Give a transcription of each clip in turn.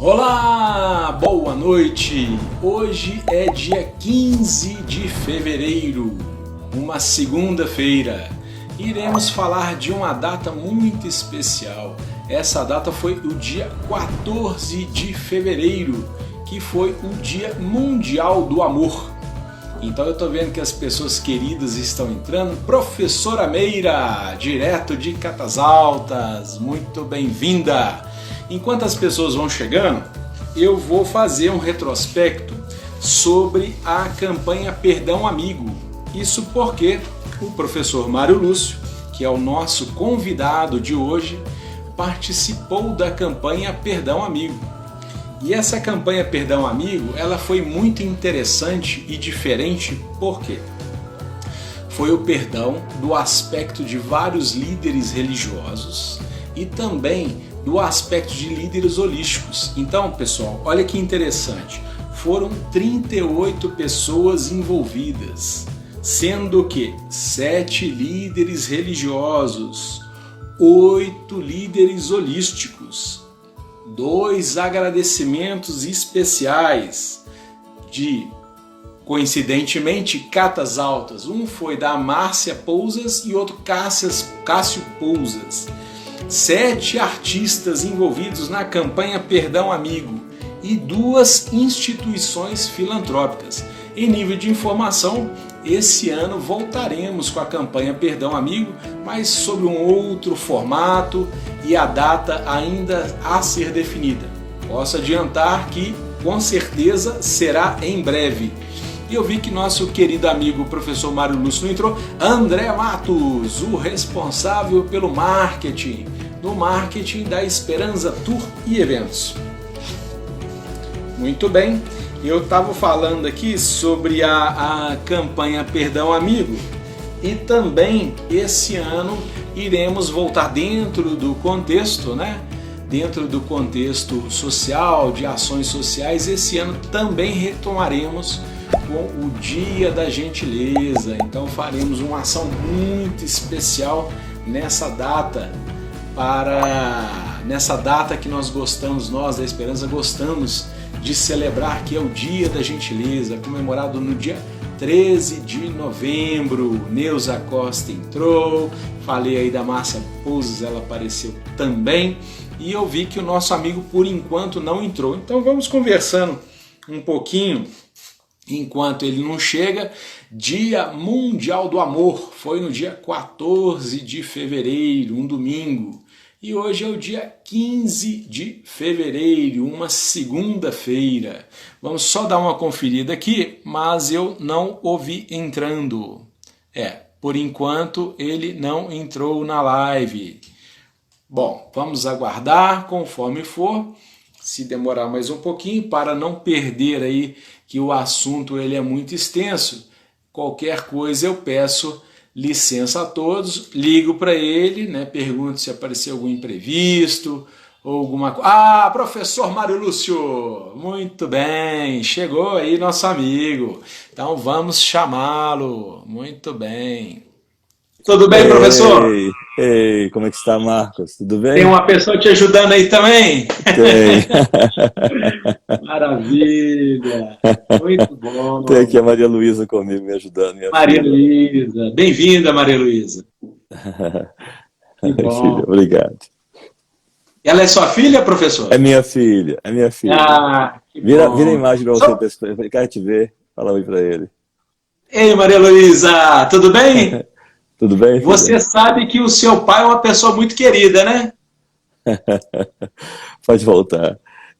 Olá, boa noite! Hoje é dia 15 de fevereiro, uma segunda-feira. Iremos falar de uma data muito especial. Essa data foi o dia 14 de fevereiro, que foi o Dia Mundial do Amor. Então eu tô vendo que as pessoas queridas estão entrando. Professora Meira, direto de Catas Altas, muito bem-vinda! Enquanto as pessoas vão chegando, eu vou fazer um retrospecto sobre a campanha Perdão Amigo. Isso porque o professor Mário Lúcio, que é o nosso convidado de hoje, participou da campanha Perdão Amigo. E essa campanha Perdão Amigo, ela foi muito interessante e diferente porque foi o perdão do aspecto de vários líderes religiosos e também do aspecto de líderes holísticos. Então, pessoal, olha que interessante. Foram 38 pessoas envolvidas, sendo que 7 líderes religiosos, 8 líderes holísticos, 2 agradecimentos especiais de, coincidentemente, Catas Altas. Um foi da Márcia Pousas e outro Cássio Pousas. 7 artistas envolvidos na campanha Perdão Amigo e 2 instituições filantrópicas. Em nível de informação, esse ano voltaremos com a campanha Perdão Amigo, mas sob um outro formato e a data ainda a ser definida. Posso adiantar que com certeza será em breve. E eu vi que nosso querido amigo o professor Mário Lúcio não entrou. André Matos, o responsável pelo marketing, no marketing da Esperança Tour e Eventos. Muito bem, eu estava falando aqui sobre a campanha Perdão Amigo e também esse ano iremos voltar dentro do contexto, né? Dentro do contexto social, de ações sociais, esse ano também retomaremos com o Dia da Gentileza. Então faremos uma ação muito especial nessa data, nessa data que nós gostamos, nós da Esperança gostamos de celebrar, que é o Dia da Gentileza, comemorado no dia 13 de novembro. Neuza Costa entrou, falei aí da Márcia Pousas, ela apareceu também, e eu vi que o nosso amigo por enquanto não entrou. Então vamos conversando um pouquinho enquanto ele não chega. Dia Mundial do Amor foi no dia 14 de fevereiro, um domingo. E hoje é o dia 15 de fevereiro, uma segunda-feira. Vamos só dar uma conferida aqui, mas eu não o vi entrando. Por enquanto ele não entrou na live. Bom, vamos aguardar conforme for. Se demorar mais um pouquinho, para não perder aí que o assunto ele é muito extenso, qualquer coisa eu peço licença a todos, ligo para ele, né, pergunto se apareceu algum imprevisto ou alguma coisa. Ah, professor Mário Lúcio, muito bem, chegou aí nosso amigo, então vamos chamá-lo, muito bem. Tudo bem, professor? Ei, como é que está, Marcos? Tudo bem? Tem uma pessoa te ajudando aí também? Tem. Maravilha, muito bom. Tem aqui a Maria Luísa comigo me ajudando. Maria Luísa, bem-vinda, Maria Luísa. Que bom. Filha, obrigado. Ela é sua filha, professor? É minha filha, é minha filha. Ah, que vira bom. a imagem para você, eu quero te ver, fala oi para ele. Ei, Maria Luísa, tudo bem? Tudo bem, filha? Você sabe que o seu pai é uma pessoa muito querida, né? Pode voltar.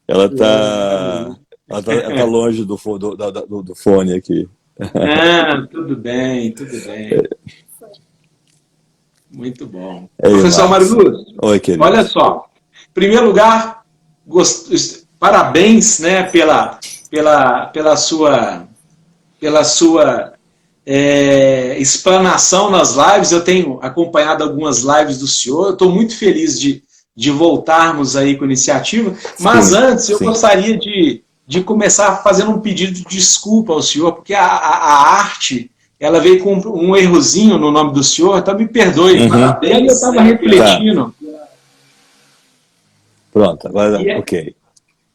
Ela tá longe do fone aqui. Ah, tudo bem, tudo bem. Muito bom. Ei, professor Mário Lúcio, oi, querido. Olha só, em primeiro lugar, parabéns, né, pela sua explanação nas lives. Eu tenho acompanhado algumas lives do senhor, eu estou muito feliz de voltarmos aí com a iniciativa, mas sim, antes eu gostaria de começar fazendo um pedido de desculpa ao senhor, porque a arte, ela veio com um errozinho no nome do senhor, então me perdoe, eu estava refletindo. Pronto, agora ok.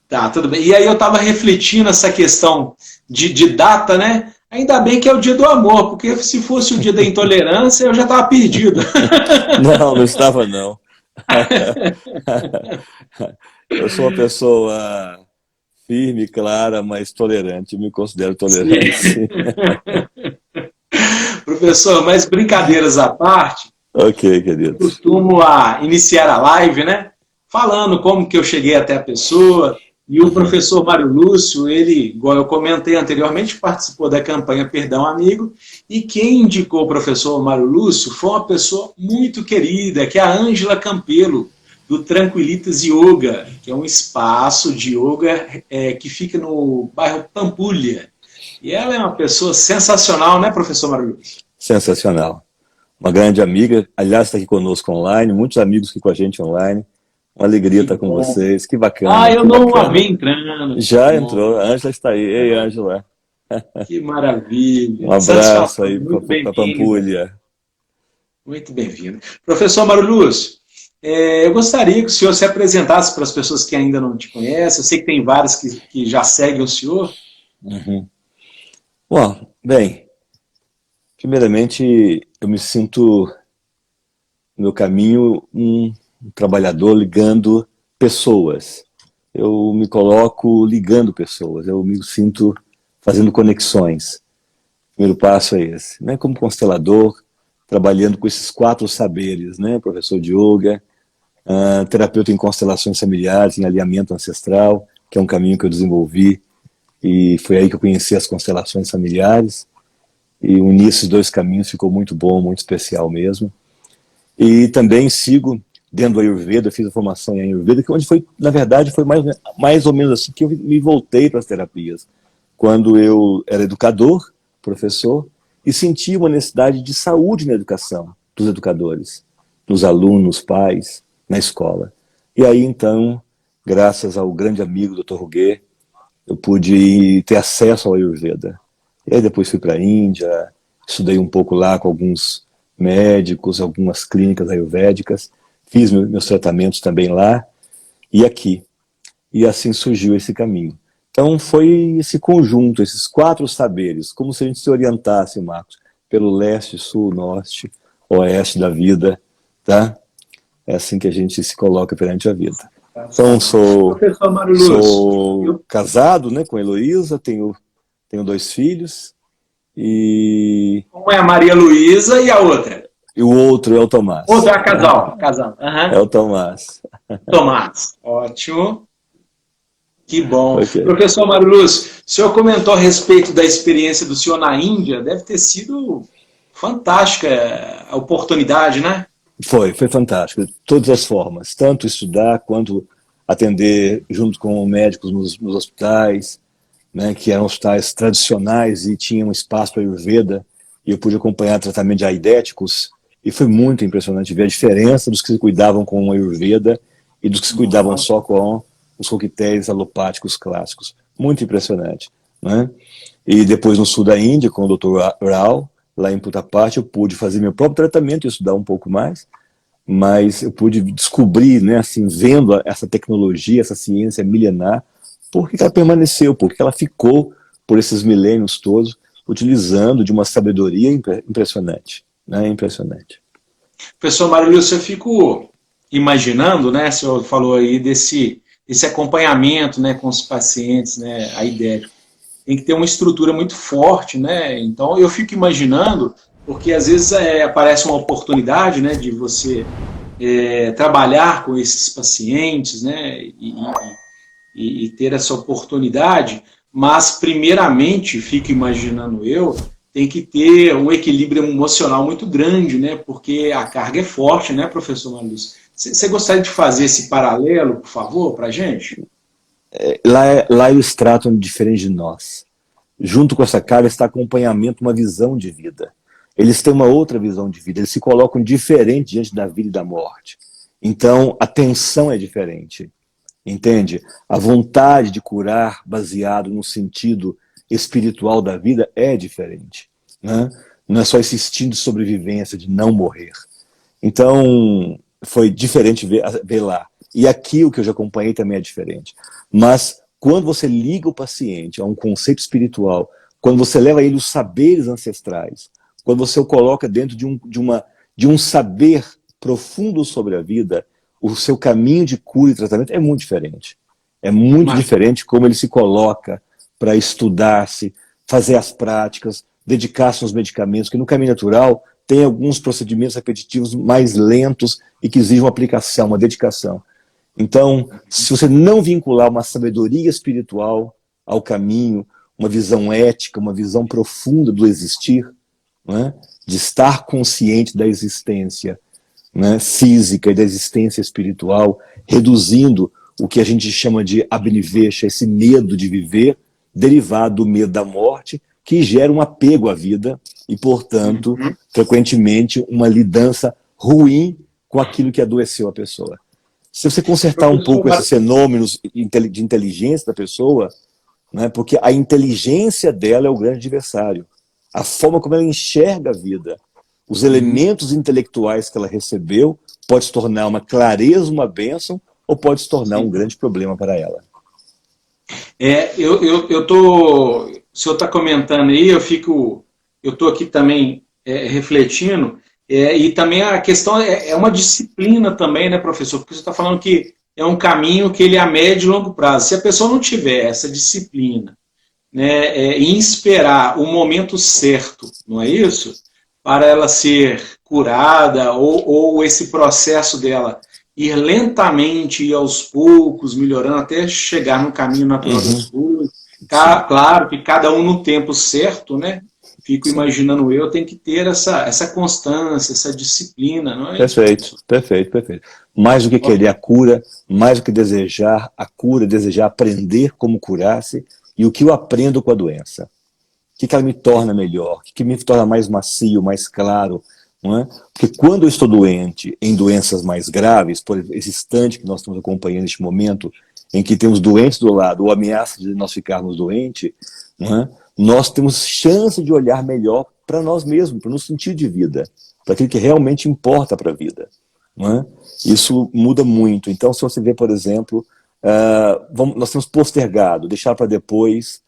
Tá, tudo bem. E aí eu estava refletindo essa questão de data, né? Ainda bem que é o dia do amor, porque se fosse o dia da intolerância, eu já estava perdido. Não, não estava não. Eu sou uma pessoa firme, clara, mas tolerante. Eu me considero tolerante, Sim. sim. Professor, mas brincadeiras à parte, Ok, querido. costumo iniciar a live, né? Falando como que eu cheguei até a pessoa. E o Uhum. professor Mário Lúcio, ele, igual eu comentei anteriormente, participou da campanha Perdão Amigo. E quem indicou o professor Mário Lúcio foi uma pessoa muito querida, que é a Ângela Campelo, do Tranquilitas Yoga, que é um espaço de yoga que fica no bairro Pampulha. E ela é uma pessoa sensacional, né, professor Mário Lúcio? Sensacional. Uma grande amiga, aliás, está aqui conosco online, muitos amigos aqui com a gente online. Uma alegria Que estar com bom. vocês. Que Ah, bacana, eu que não a vi bacana. entrando. Que Já bom. entrou, a Ângela está aí. Ei, Ângela. Que Um maravilha. abraço Satisfação. aí Muito para bem-vinda. Pampulha. Muito bem-vinda. Professor Mário Lúcio, eu gostaria que o senhor se apresentasse para as pessoas que ainda não te conhecem. Eu sei que tem vários que já seguem o senhor. Uhum. Bom, bem, primeiramente eu me sinto no meu caminho um trabalhador ligando pessoas. Eu me coloco ligando pessoas, eu me sinto fazendo conexões. O primeiro passo é esse, né? Como constelador, trabalhando com esses 4 saberes, né? Professor de yoga, terapeuta em constelações familiares, em alinhamento ancestral, que é um caminho que eu desenvolvi e foi aí que eu conheci as constelações familiares e unir esses 2 caminhos ficou muito bom, muito especial mesmo. E também sigo dentro do Ayurveda, fiz a formação em Ayurveda, que onde foi, na verdade, foi mais ou menos assim que eu me voltei para as terapias. Quando eu era educador, professor, e senti uma necessidade de saúde na educação dos educadores, dos alunos, pais, na escola. E aí, então, graças ao grande amigo Dr. Ruguet, eu pude ter acesso ao Ayurveda. E aí depois fui para a Índia, estudei um pouco lá com alguns médicos, algumas clínicas ayurvédicas, fiz meus tratamentos também lá e aqui. E assim surgiu esse caminho. Então foi esse conjunto, esses 4 saberes, como se a gente se orientasse, Marcos, pelo leste, sul, norte, oeste da vida, tá? É assim que a gente se coloca perante a vida. Então Professor Mário Lúcio, sou casado, né, com a Heloísa, tenho 2 filhos e, uma é a Maria Luísa e a outra? e o outro é o Tomás. Outra é a casal. Casal. É Uhum. o Tomás. Tomás. Ótimo. Que bom. Ok. Professor Mário Lúcio, o senhor comentou a respeito da experiência do senhor na Índia. Deve ter sido fantástica a oportunidade, né? Foi fantástico. De todas as formas, tanto estudar quanto atender junto com médicos nos hospitais, né, que eram hospitais tradicionais e tinham um espaço para Ayurveda, e eu pude acompanhar tratamento de aidéticos, e foi muito impressionante ver a diferença dos que se cuidavam com a Ayurveda e dos que se cuidavam só com os coquetéis alopáticos clássicos. Muito impressionante. Né? E depois no sul da Índia, com o Dr. Rao, lá em Puttapart, eu pude fazer meu próprio tratamento e estudar um pouco mais, mas eu pude descobrir, né, assim, vendo essa tecnologia, essa ciência milenar, por que ela permaneceu, por que ela ficou por esses milênios todos, utilizando de uma sabedoria impressionante, né, impressionante. Professor Mário Lúcio, eu fico imaginando, né? O senhor falou aí desse acompanhamento, né, com os pacientes, né, aidéticos. Tem que ter uma estrutura muito forte, né? Então eu fico imaginando, porque às vezes aparece uma oportunidade, né, de você trabalhar com esses pacientes, né, e ter essa oportunidade, mas primeiramente, fico imaginando eu, tem que ter um equilíbrio emocional muito grande, né? Porque a carga é forte, né, professor Maluz? Você gostaria de fazer esse paralelo, por favor, para a gente? Lá eles tratam diferente de nós. Junto com essa carga está acompanhamento, uma visão de vida. Eles têm uma outra visão de vida, eles se colocam diferente diante da vida e da morte. Então, a tensão é diferente, entende? A vontade de curar baseado no sentido espiritual da vida é diferente. Né? Não é só esse instinto de sobrevivência, de não morrer. Então, foi diferente ver lá. E aqui o que eu já acompanhei também é diferente. Mas quando você liga o paciente a um conceito espiritual, quando você leva ele os saberes ancestrais, quando você o coloca dentro de um saber profundo sobre a vida, o seu caminho de cura e tratamento é muito diferente. É muito diferente como ele se coloca para estudar-se, fazer as práticas, dedicar-se aos medicamentos, que no caminho natural tem alguns procedimentos repetitivos mais lentos e que exigem uma aplicação, uma dedicação. Então, se você não vincular uma sabedoria espiritual ao caminho, uma visão ética, uma visão profunda do existir, né, de estar consciente da existência, né, física e da existência espiritual, reduzindo o que a gente chama de abnivesha, esse medo de viver, derivado do medo da morte, que gera um apego à vida e, portanto, frequentemente, uma lidança ruim com aquilo que adoeceu a pessoa. Se você consertar um pouco esses fenômenos de inteligência da pessoa, né, porque a inteligência dela é o grande adversário, a forma como ela enxerga a vida, os elementos intelectuais que ela recebeu, pode se tornar uma clareza, uma bênção, ou pode se tornar um grande problema para ela. O senhor está comentando aí, eu estou aqui também refletindo, e também a questão é uma disciplina também, né, professor? Porque você está falando que é um caminho que ele é a médio e longo prazo. Se a pessoa não tiver essa disciplina, né, em esperar o momento certo, não é isso? Para ela ser curada, ou esse processo dela ir lentamente e aos poucos, melhorando, até chegar no caminho natural das coisas. Claro que cada um no tempo certo, né? Fico imaginando tem que ter essa constância, essa disciplina, não é? Perfeito, perfeito, perfeito. Mais do que querer a cura, mais do que desejar a cura, desejar aprender como curar-se, e o que eu aprendo com a doença. O que ela me torna melhor, o que me torna mais macio, mais claro, não é? Porque quando eu estou doente, em doenças mais graves, por esse instante que nós estamos acompanhando neste momento, em que temos doentes do lado, ou ameaça de nós ficarmos doentes, não é? Nós temos chance de olhar melhor para nós mesmos, para o nosso sentido de vida, para aquilo que realmente importa para a vida. Não é? Isso muda muito. Então, se você vê, por exemplo, nós temos postergado, deixar para depois,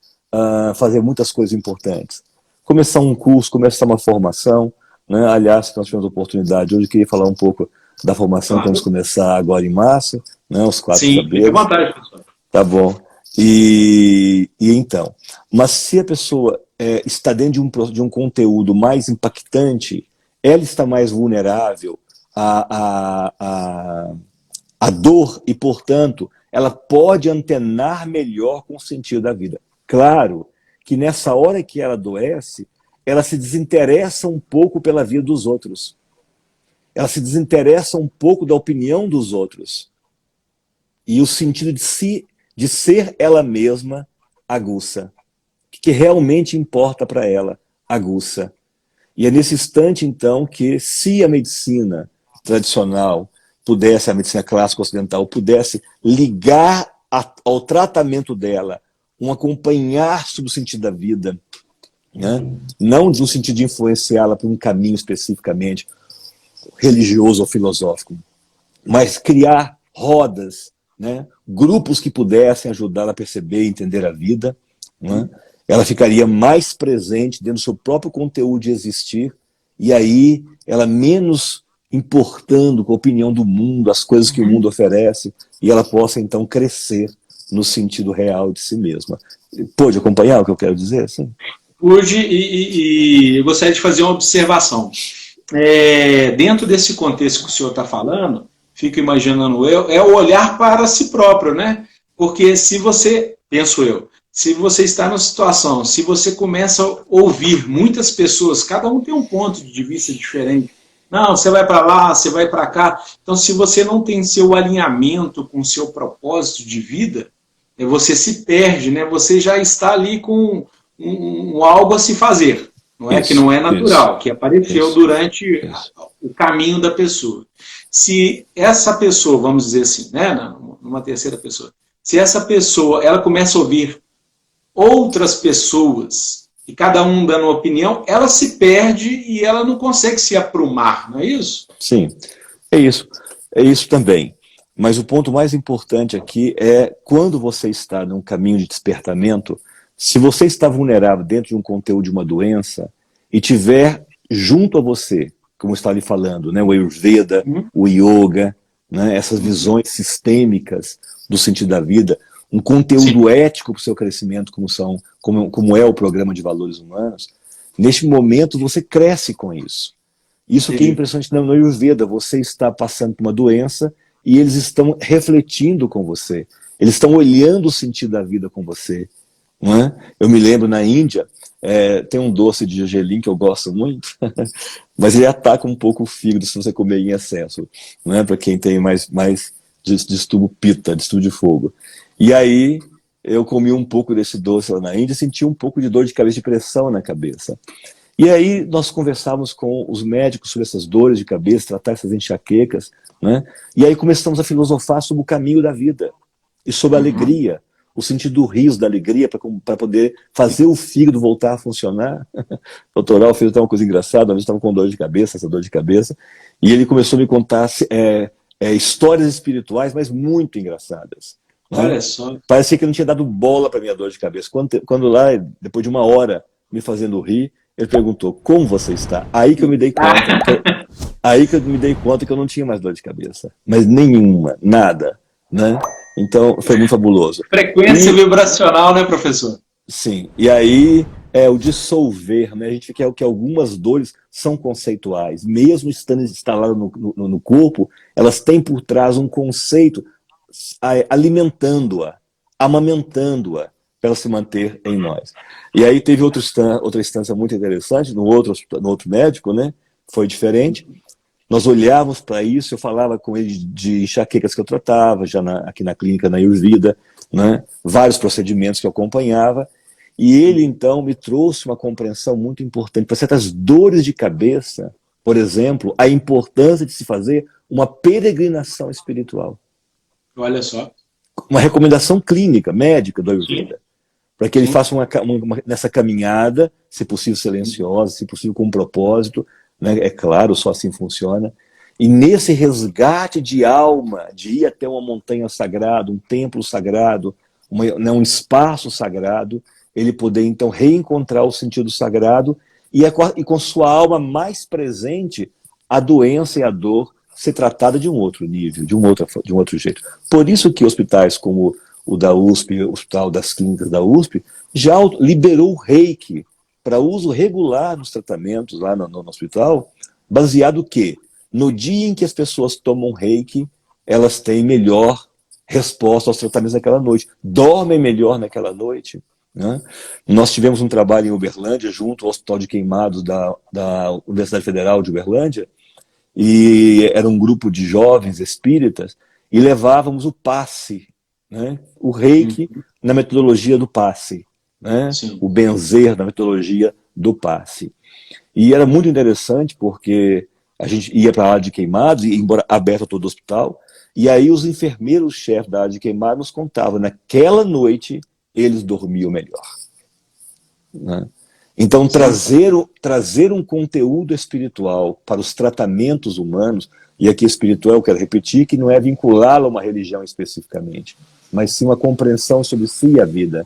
fazer muitas coisas importantes. Começar um curso, começar uma formação, né? Aliás, se nós tivemos oportunidade, hoje eu queria falar um pouco da formação que vamos começar agora em março, né? Os 4 saberes. Sim, fique à vontade, professor. Tá bom. E então, mas se a pessoa está dentro de um conteúdo mais impactante, ela está mais vulnerável à dor e, portanto, ela pode antenar melhor com o sentido da vida. Claro que nessa hora que ela adoece, ela se desinteressa um pouco pela vida dos outros. Ela se desinteressa um pouco da opinião dos outros. E o sentido de ser ela mesma aguça. O que realmente importa para ela aguça. E é nesse instante, então, que se a medicina tradicional pudesse, a medicina clássica ocidental, pudesse ligar ao tratamento dela um acompanhar sobre o sentido da vida, né? Não no sentido de influenciá-la por um caminho especificamente religioso ou filosófico, mas criar rodas, né? Grupos que pudessem ajudá-la a perceber e entender a vida, né? Ela ficaria mais presente dentro do seu próprio conteúdo de existir, e aí ela menos importando com a opinião do mundo, as coisas que o mundo oferece, e ela possa então crescer no sentido real de si mesma. Pode acompanhar o que eu quero dizer? Sim. Pude, e eu gostaria de fazer uma observação. Dentro desse contexto que o senhor está falando, fico imaginando é o olhar para si próprio, né? Porque se você, penso eu, se você está numa situação, se você começa a ouvir muitas pessoas, cada um tem um ponto de vista diferente. Não, você vai para lá, você vai para cá. Então, se você não tem seu alinhamento com o seu propósito de vida, você se perde, né? Você já está ali com algo a se fazer, não é? Isso, que não é natural, que apareceu durante o caminho da pessoa. Se essa pessoa, vamos dizer assim, né, numa terceira pessoa, se essa pessoa ela começa a ouvir outras pessoas e cada um dando uma opinião, ela se perde e ela não consegue se aprumar, não é isso? Sim, é isso também. Mas o ponto mais importante aqui é quando você está num caminho de despertamento, se você está vulnerável dentro de um conteúdo de uma doença e tiver junto a você, como está ali falando, né, o Ayurveda, o Yoga, né, essas visões sistêmicas do sentido da vida, um conteúdo ético para o seu crescimento, como é o programa de valores humanos, neste momento você cresce com isso. Isso que é impressionante no Ayurveda, você está passando por uma doença e eles estão refletindo com você, eles estão olhando o sentido da vida com você. Não é? Eu me lembro na Índia, tem um doce de gergelim que eu gosto muito, mas ele ataca um pouco o fígado se você comer em excesso, não é? Para quem tem mais distúrbio pitta, distúrbio de fogo. E aí eu comi um pouco desse doce lá na Índia e senti um pouco de dor de cabeça, de pressão na cabeça. E aí nós conversávamos com os médicos sobre essas dores de cabeça, tratar essas enxaquecas, né? E aí começamos a filosofar sobre o caminho da vida e sobre a alegria, o sentido do riso, da alegria, para poder fazer o fígado voltar a funcionar. Doutor Al fez até uma coisa engraçada, uma vez estava com dor de cabeça, essa dor de cabeça, e ele começou a me contar histórias espirituais, mas muito engraçadas. Olha só. Parecia que eu não tinha dado bola para minha dor de cabeça. Quando lá, depois de uma hora me fazendo rir, ele perguntou, como você está? Aí que eu me dei conta que eu não tinha mais dor de cabeça. Mas nenhuma, nada, né? Então, foi muito fabuloso. Frequência vibracional, né, professor? Sim. E aí, o dissolver, né? A gente vê que algumas dores são conceituais. Mesmo estando instaladas no corpo, elas têm por trás um conceito alimentando-a, amamentando-a, para ela se manter em nós. E aí teve outra instância muito interessante, no outro médico, né? Foi diferente. Nós olhávamos para isso, eu falava com ele de enxaquecas que eu tratava, já aqui na clínica, na Ayurveda, né? Vários procedimentos que eu acompanhava, e ele então me trouxe uma compreensão muito importante para certas dores de cabeça, por exemplo, a importância de se fazer uma peregrinação espiritual. Olha só. Uma recomendação clínica, médica do Ayurveda, para que ele faça nessa caminhada, se possível silenciosa, se possível com um propósito, né? É claro, só assim funciona. E nesse resgate de alma, de ir até uma montanha sagrada, um templo sagrado, um espaço sagrado, ele poder então reencontrar o sentido sagrado e com sua alma mais presente, a doença e a dor ser tratada de um outro nível, de um outro jeito. Por isso que hospitais como o da USP, o Hospital das Clínicas da USP, já liberou o reiki para uso regular nos tratamentos lá no hospital, baseado que no dia em que as pessoas tomam reiki, elas têm melhor resposta aos tratamentos naquela noite, dormem melhor naquela noite. Né? Nós tivemos um trabalho em Uberlândia, junto ao Hospital de Queimados da Universidade Federal de Uberlândia, e era um grupo de jovens espíritas, e levávamos o passe, né? O reiki na metodologia do passe, né? O benzer na metodologia do passe. E era muito interessante porque a gente ia para a área de queimados, e embora aberto a todo o hospital, e aí os enfermeiros-chefes da área de queimados nos contavam, naquela noite eles dormiam melhor. Né? Então, trazer um conteúdo espiritual para os tratamentos humanos, e aqui espiritual eu quero repetir, que não é vinculá-lo a uma religião especificamente, mas sim uma compreensão sobre si e a vida.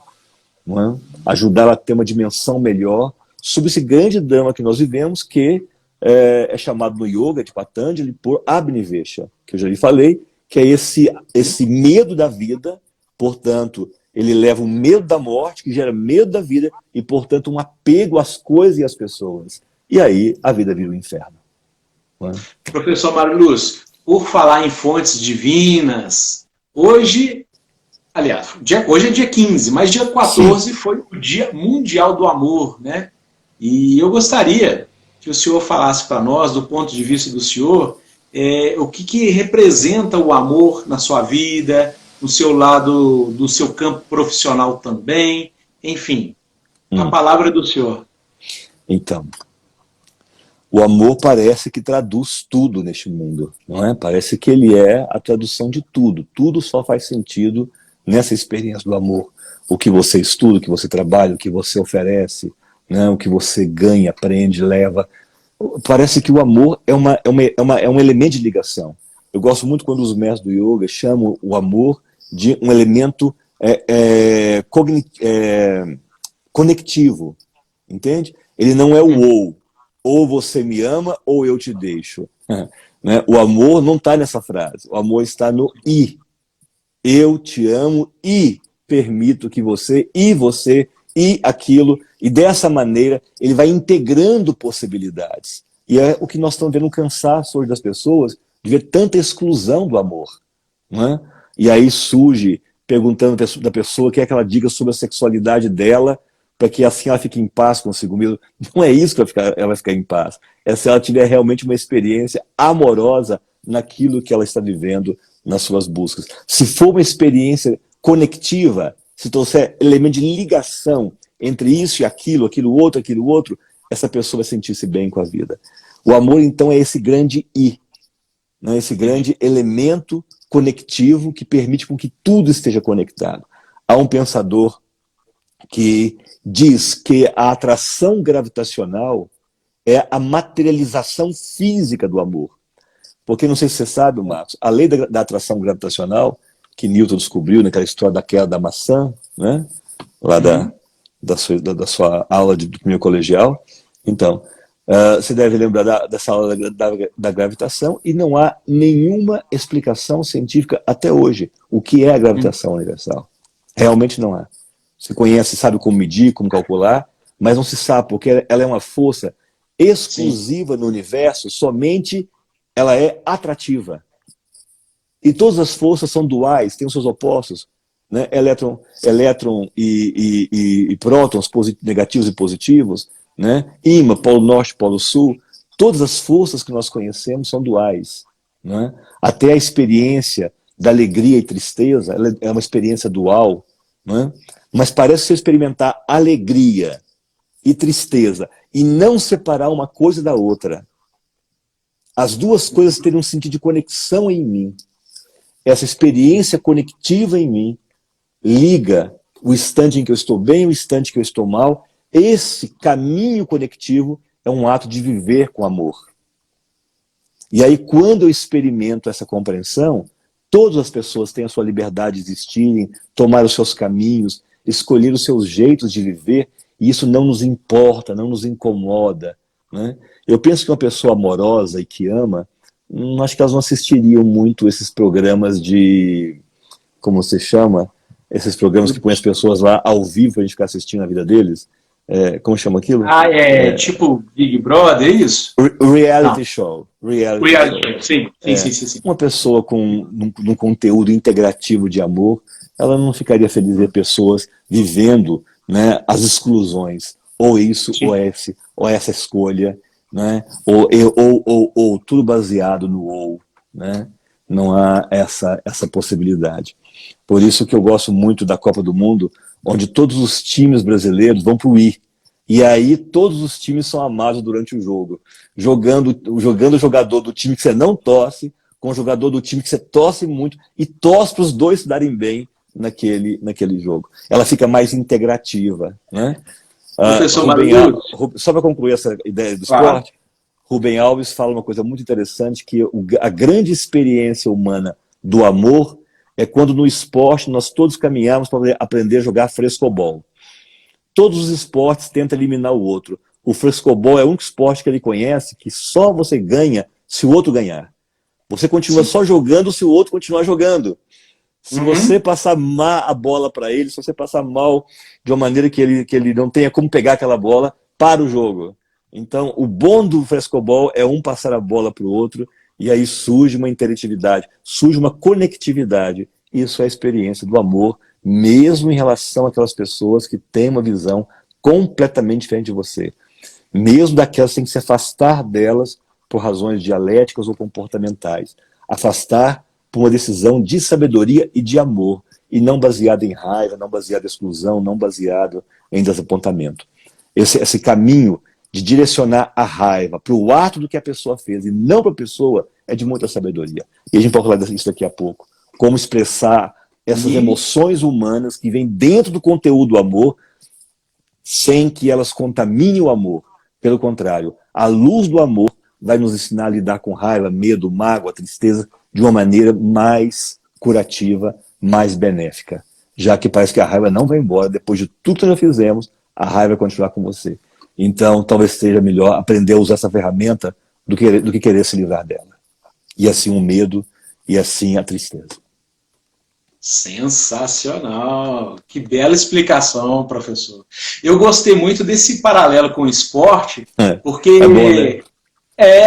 Não é? Ajudá-la a ter uma dimensão melhor sobre esse grande drama que nós vivemos, que é chamado no yoga de Patanjali por Abnivesha, que eu já lhe falei, que é esse medo da vida, portanto, ele leva o medo da morte, que gera medo da vida, e, portanto, um apego às coisas e às pessoas. E aí a vida vira um inferno. Não é? Professor Mário Lúcio, por falar em fontes divinas, hoje é dia 15, mas dia 14 foi o Dia Mundial do Amor, né? E eu gostaria que o senhor falasse para nós, do ponto de vista do senhor, o que representa o amor na sua vida, no seu lado, do seu campo profissional também, enfim, a palavra é do senhor. Então, o amor parece que traduz tudo neste mundo, não é? Parece que ele é a tradução de tudo. Tudo só faz sentido nessa experiência do amor. O que você estuda, o que você trabalha, o que você oferece, né? O que você ganha, aprende, leva. Parece que o amor é um elemento de ligação. Eu gosto muito quando os mestres do yoga chamam o amor de um elemento conectivo, entende? Ele não é o ou você me ama ou eu te deixo. Né? O amor não está nessa frase, o amor está no e. Eu te amo e permito que você e aquilo, e dessa maneira ele vai integrando possibilidades. E é o que nós estamos vendo, um cansaço hoje das pessoas de ver tanta exclusão do amor. Né? E aí surge perguntando da pessoa o que é que ela diga sobre a sexualidade dela, para que assim ela fique em paz consigo mesma. Não é isso que ela vai ficar em paz. É se ela tiver realmente uma experiência amorosa naquilo que ela está vivendo nas suas buscas. Se for uma experiência conectiva, se trouxer elemento de ligação entre isso e aquilo outro, essa pessoa vai sentir-se bem com a vida. O amor, então, é esse grande I, né? Esse grande elemento conectivo que permite com que tudo esteja conectado. Há um pensador que diz que a atração gravitacional é a materialização física do amor. Porque, não sei se você sabe, Marcos, a lei da atração gravitacional, que Newton descobriu naquela história da queda da maçã, né? Lá da sua aula do primeiro colegial. Então, você deve lembrar dessa aula da gravitação, e não há nenhuma explicação científica até hoje o que é a gravitação universal. Realmente não há. Se conhece, sabe como medir, como calcular, mas não se sabe, porque ela é uma força exclusiva no universo, somente ela é atrativa. E todas as forças são duais, têm os seus opostos, né? Elétron e prótons, negativos e positivos, né? Ímã, polo norte, polo sul. Todas as forças que nós conhecemos são duais, né? Até a experiência da alegria e tristeza, ela é uma experiência dual, né? Mas parece que se eu experimentar alegria e tristeza e não separar uma coisa da outra, as duas coisas teriam um sentido de conexão em mim. Essa experiência conectiva em mim liga o instante em que eu estou bem e o instante que eu estou mal. Esse caminho conectivo é um ato de viver com amor. E aí, quando eu experimento essa compreensão, todas as pessoas têm a sua liberdade de existirem, tomar os seus caminhos, escolher os seus jeitos de viver, e isso não nos importa, não nos incomoda, né? Eu penso que uma pessoa amorosa e que ama, acho que elas não assistiriam muito esses programas de, como se chama, esses programas que põem as pessoas lá ao vivo para a gente ficar assistindo a vida deles. Como chama aquilo? Tipo Big Brother, é isso? Reality show. Reality show, sim. Uma pessoa com um conteúdo integrativo de amor, ela não ficaria feliz de ver pessoas vivendo, né, as exclusões, ou isso, ou essa escolha, né, ou tudo baseado no ou, né? Não há essa possibilidade. Por isso que eu gosto muito da Copa do Mundo, onde todos os times brasileiros vão para o I. E aí todos os times são amados durante o jogo. Jogando o jogador do time que você não torce, com o jogador do time que você torce muito, e torce para os dois se darem bem naquele jogo. Ela fica mais integrativa, né? Professor Maravilhoso. Só para concluir essa ideia do esporte, Rubem Alves fala uma coisa muito interessante, que a grande experiência humana do amor é quando no esporte nós todos caminhamos para aprender a jogar frescobol. Todos os esportes tentam eliminar o outro. O frescobol é o único esporte que ele conhece que só você ganha se o outro ganhar. Você continua só jogando se o outro continuar jogando. Se você passar a bola para ele, se você passar mal de uma maneira que ele não tenha como pegar aquela bola, para o jogo. Então, o bom do frescobol é um passar a bola para o outro, e aí surge uma interatividade, surge uma conectividade. Isso é a experiência do amor, mesmo em relação àquelas pessoas que têm uma visão completamente diferente de você. Mesmo daquelas que tem que se afastar delas por razões dialéticas ou comportamentais. Afastar por uma decisão de sabedoria e de amor, e não baseada em raiva, não baseada em exclusão, não baseado em desapontamento. Esse caminho de direcionar a raiva para o ato do que a pessoa fez e não para a pessoa é de muita sabedoria. E a gente pode falar disso daqui a pouco. Como expressar essas emoções humanas que vêm dentro do conteúdo do amor sem que elas contaminem o amor. Pelo contrário, a luz do amor vai nos ensinar a lidar com raiva, medo, mágoa, tristeza de uma maneira mais curativa, mais benéfica. Já que parece que a raiva não vai embora, depois de tudo que nós fizemos, a raiva vai continuar com você. Então, talvez seja melhor aprender a usar essa ferramenta do que querer se livrar dela. E assim o medo, e assim a tristeza. Sensacional! Que bela explicação, professor. Eu gostei muito desse paralelo com o esporte, porque é bom, né?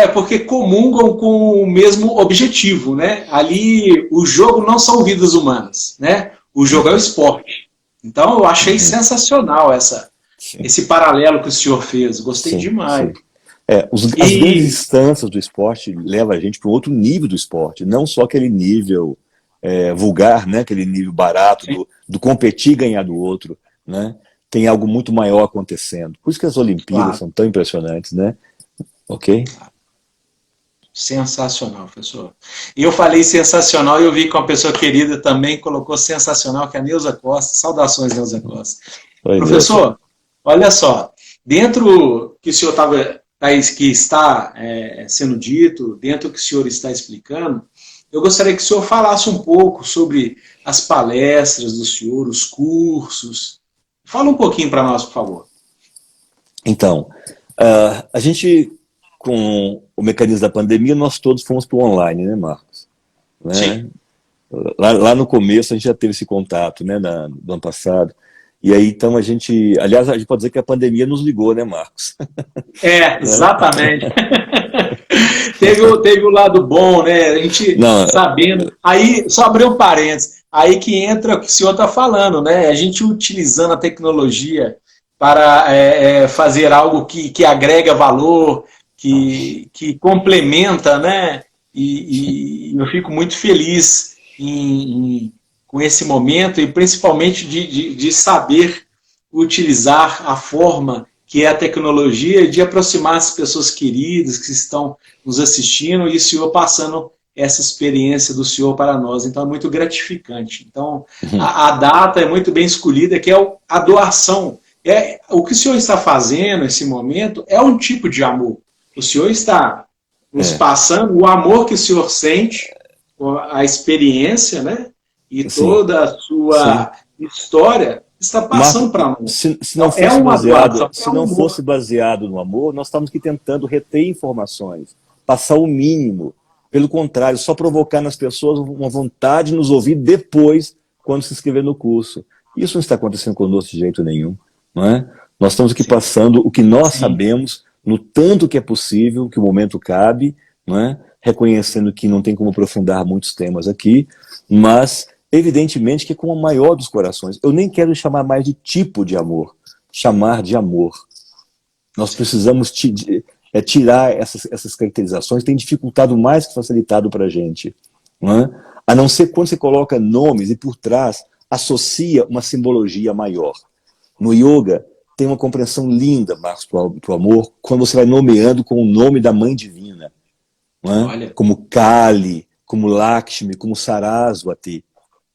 porque comungam com o mesmo objetivo, né? Ali o jogo não são vidas humanas, né? O jogo é o esporte. Então eu achei sensacional esse paralelo que o senhor fez. Gostei demais. Sim. As grandes instâncias do esporte levam a gente para um outro nível do esporte, não só aquele nível vulgar, né? Aquele nível barato do competir e ganhar do outro, né? Tem algo muito maior acontecendo. Por isso que as Olimpíadas são tão impressionantes, né? Ok? Sensacional, professor. E eu falei sensacional e eu vi que uma pessoa querida também colocou sensacional, que é a Neuza Costa. Saudações, Neuza Costa. Oi, professor, Neuza. Olha só, dentro que o senhor que está sendo dito, dentro que o senhor está explicando, eu gostaria que o senhor falasse um pouco sobre as palestras do senhor, os cursos. Fala um pouquinho para nós, por favor. Então, a gente, com o mecanismo da pandemia, nós todos fomos para o online, né, Marcos? Né? Sim. Lá no começo a gente já teve esse contato, né, do ano passado. E aí, então, aliás, a gente pode dizer que a pandemia nos ligou, né, Marcos? Exatamente. teve o lado bom, né? A gente sabendo. Aí, só abrir um parênteses, aí que entra o que o senhor está falando, né? A gente utilizando a tecnologia para fazer algo que agrega valor, que complementa, né? E eu fico muito feliz com esse momento, e principalmente de saber utilizar a forma que é a tecnologia, de aproximar as pessoas queridas que estão nos assistindo, e o senhor passando essa experiência do senhor para nós. Então é muito gratificante. Então a data é muito bem escolhida, que é a doação. O que o senhor está fazendo nesse momento é um tipo de amor. O senhor está nos passando o amor que o senhor sente, a experiência, né? E toda a sua história está passando para nós. Se não fosse baseado no amor, nós estamos aqui tentando reter informações, passar o mínimo. Pelo contrário, só provocar nas pessoas uma vontade de nos ouvir depois, quando se inscrever no curso. Isso não está acontecendo conosco de jeito nenhum. Não é? Nós estamos aqui passando o que nós sabemos, no tanto que é possível, que o momento cabe, não é? Reconhecendo que não tem como aprofundar muitos temas aqui, mas evidentemente que é com o maior dos corações. Eu nem quero chamar mais de tipo de amor, chamar de amor. Nós precisamos tirar essas caracterizações, tem dificultado mais que facilitado para a gente. Não é? A não ser quando você coloca nomes e por trás associa uma simbologia maior. No yoga tem uma compreensão linda, Marcos, para o amor, quando você vai nomeando com o nome da Mãe Divina. Não é? Como Kali, como Lakshmi, como Saraswati.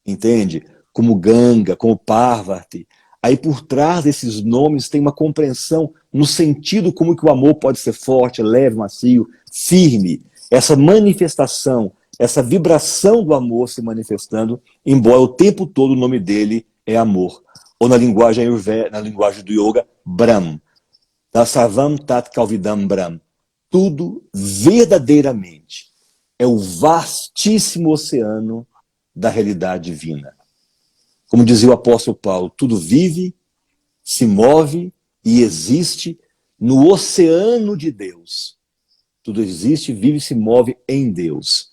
Entende? Como Ganga, como Parvati. Aí por trás desses nomes tem uma compreensão no sentido como que o amor pode ser forte, leve, macio, firme. Essa manifestação, essa vibração do amor se manifestando, embora o tempo todo o nome dele é amor. Ou na linguagem Ayurveda, na linguagem do yoga, Brahm. Sarvam Tat Kalvidam Brahm. Tudo verdadeiramente é o vastíssimo oceano da realidade divina. Como dizia o apóstolo Paulo, tudo vive, se move e existe no oceano de Deus. Tudo existe, vive e se move em Deus.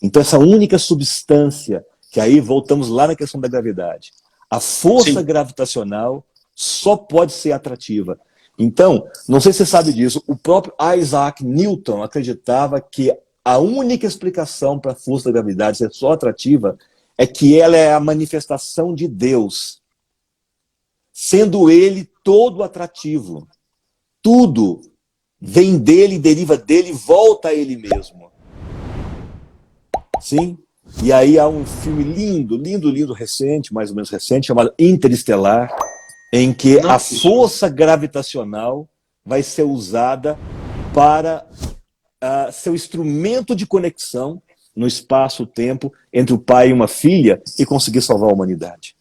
Então essa única substância, que aí voltamos lá na questão da gravidade, a força gravitacional só pode ser atrativa. Então, não sei se você sabe disso, o próprio Isaac Newton acreditava que a única explicação para a força da gravidade ser só atrativa é que ela é a manifestação de Deus, sendo ele todo atrativo. Tudo vem dele, deriva dele, volta a ele mesmo. Sim? E aí há um filme lindo, lindo, lindo, recente, mais ou menos recente, chamado Interestelar, em que a força gravitacional vai ser usada para seu instrumento de conexão no espaço-tempo entre o pai e uma filha e conseguir salvar a humanidade.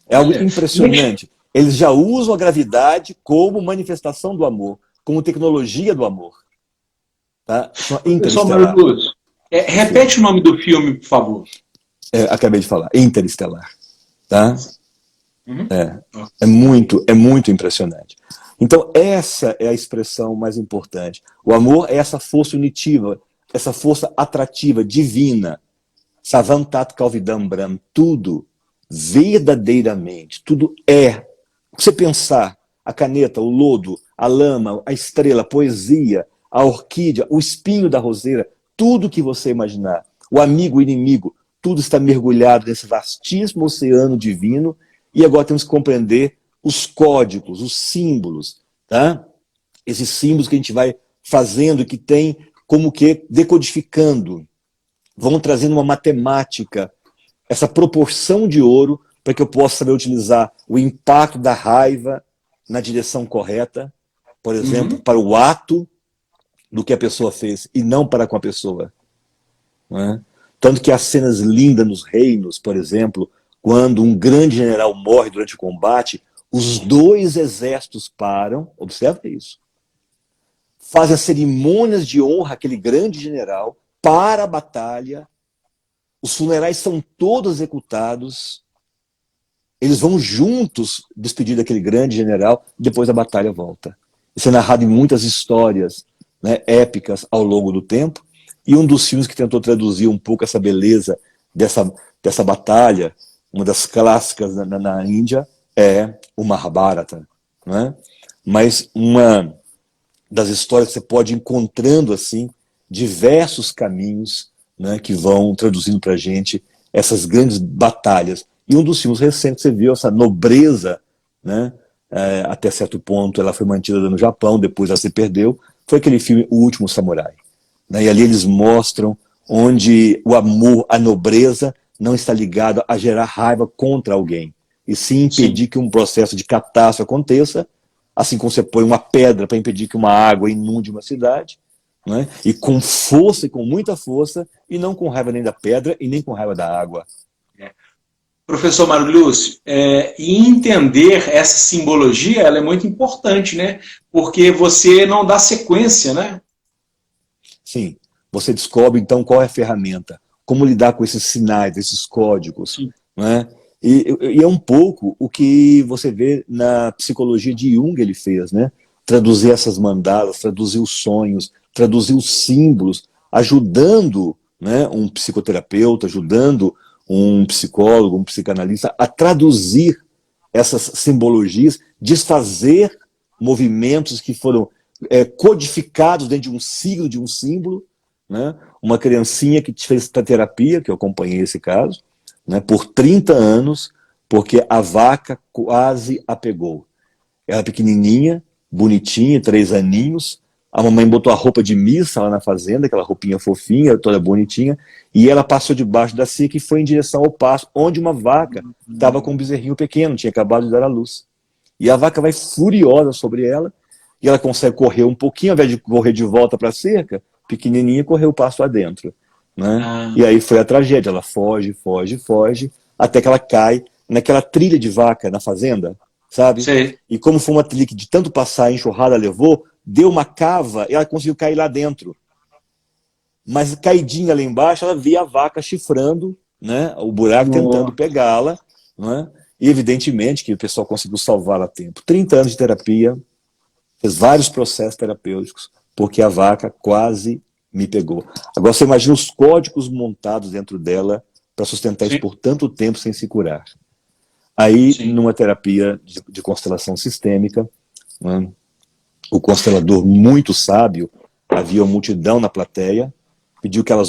É algo impressionante. Eles já usam a gravidade como manifestação do amor, como tecnologia do amor. Tá? Professor Mário Lúcio, repete o nome do filme, por favor. Acabei de falar, Interestelar. Tá? Uhum. É muito impressionante. Então, essa é a expressão mais importante. O amor é essa força unitiva, essa força atrativa, divina. Savantat Calvidam Brahm, tudo, verdadeiramente, tudo é. Você pensar, a caneta, o lodo, a lama, a estrela, a poesia, a orquídea, o espinho da roseira, tudo que você imaginar, o amigo, o inimigo, tudo está mergulhado nesse vastíssimo oceano divino, e agora temos que compreender os códigos, os símbolos, tá? Esses símbolos que a gente vai fazendo, que tem como que decodificando, vão trazendo uma matemática, essa proporção de ouro, para que eu possa saber utilizar o impacto da raiva na direção correta, por exemplo, para o ato do que a pessoa fez, e não para com a pessoa. Não é? Tanto que há cenas lindas nos reinos, por exemplo, quando um grande general morre durante o combate, os dois exércitos param, observa isso, fazem as cerimônias de honra àquele grande general, para a batalha, os funerais são todos executados, eles vão juntos despedir daquele grande general, depois a batalha volta. Isso é narrado em muitas histórias, né, épicas ao longo do tempo, e um dos filmes que tentou traduzir um pouco essa beleza dessa batalha, uma das clássicas na Índia, é o Mahabharata. Né? Mas uma das histórias que você pode ir encontrando assim, diversos caminhos, né, que vão traduzindo para a gente essas grandes batalhas. E um dos filmes recentes, você viu essa nobreza, né, até certo ponto ela foi mantida no Japão, depois ela se perdeu, foi aquele filme O Último Samurai. Né, e ali eles mostram onde o amor, a nobreza, não está ligado a gerar raiva contra alguém, e sim impedir que um processo de catástrofe aconteça, assim como você põe uma pedra para impedir que uma água inunde uma cidade, né? E com força, e com muita força, e não com raiva nem da pedra e nem com raiva da água. Professor Mário Lúcio, e entender essa simbologia, ela é muito importante, né? Porque você não dá sequência, né? Sim, você descobre então qual é a ferramenta, como lidar com esses sinais, esses códigos, né? E é um pouco o que você vê na psicologia de Jung, ele fez, né? Traduzir essas mandalas, traduzir os sonhos, traduzir os símbolos, ajudando, né, um psicoterapeuta, ajudando um psicólogo, um psicanalista a traduzir essas simbologias, desfazer movimentos que foram codificados dentro de um signo, de um símbolo. Né? Uma criancinha que fez terapia, que eu acompanhei esse caso, né, por 30 anos, porque a vaca quase a pegou. Ela pequenininha, bonitinha, 3 aninhos, a mamãe botou a roupa de missa lá na fazenda, aquela roupinha fofinha, toda bonitinha, e ela passou debaixo da cerca e foi em direção ao pasto, onde uma vaca estava com um bezerrinho pequeno, tinha acabado de dar à luz. E a vaca vai furiosa sobre ela, e ela consegue correr um pouquinho, ao invés de correr de volta para a cerca, pequenininha, correu o pasto adentro. Né? E aí foi a tragédia, ela foge, até que ela cai naquela trilha de vaca na fazenda, sabe? Sei. E como foi uma trilha que de tanto passar a enxurrada levou, deu uma cava e ela conseguiu cair lá dentro. Mas caidinha lá embaixo, ela via a vaca chifrando, né, o buraco, tentando pegá-la, né? E evidentemente que o pessoal conseguiu salvá-la a tempo. 30 anos de terapia, fez vários processos terapêuticos, porque a vaca quase me pegou. Agora você imagina os códigos montados dentro dela para sustentar isso por tanto tempo sem se curar. Aí, numa terapia de constelação sistêmica, né, o constelador muito sábio, havia uma multidão na plateia, pediu que ela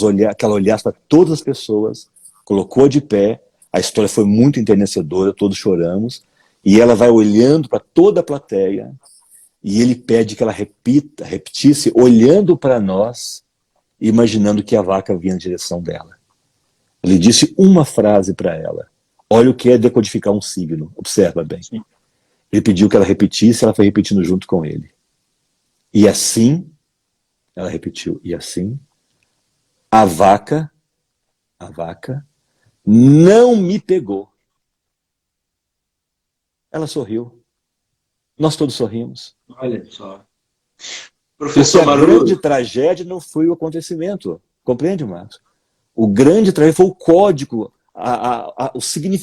olhasse para todas as pessoas, colocou de pé, a história foi muito enternecedora, todos choramos, e ela vai olhando para toda a plateia, e ele pede que ela repetisse, olhando para nós, imaginando que a vaca vinha na direção dela. Ele disse uma frase para ela. Olha o que é decodificar um signo. Observa bem. Ele pediu que ela repetisse, ela foi repetindo junto com ele. E assim, ela repetiu, e assim, a vaca a vaca, não me pegou. Ela sorriu. Nós todos sorrimos. Olha só. Porque Professor a grande Marulu, tragédia não foi o acontecimento. Compreende, Marcos? O grande tragédia foi o código,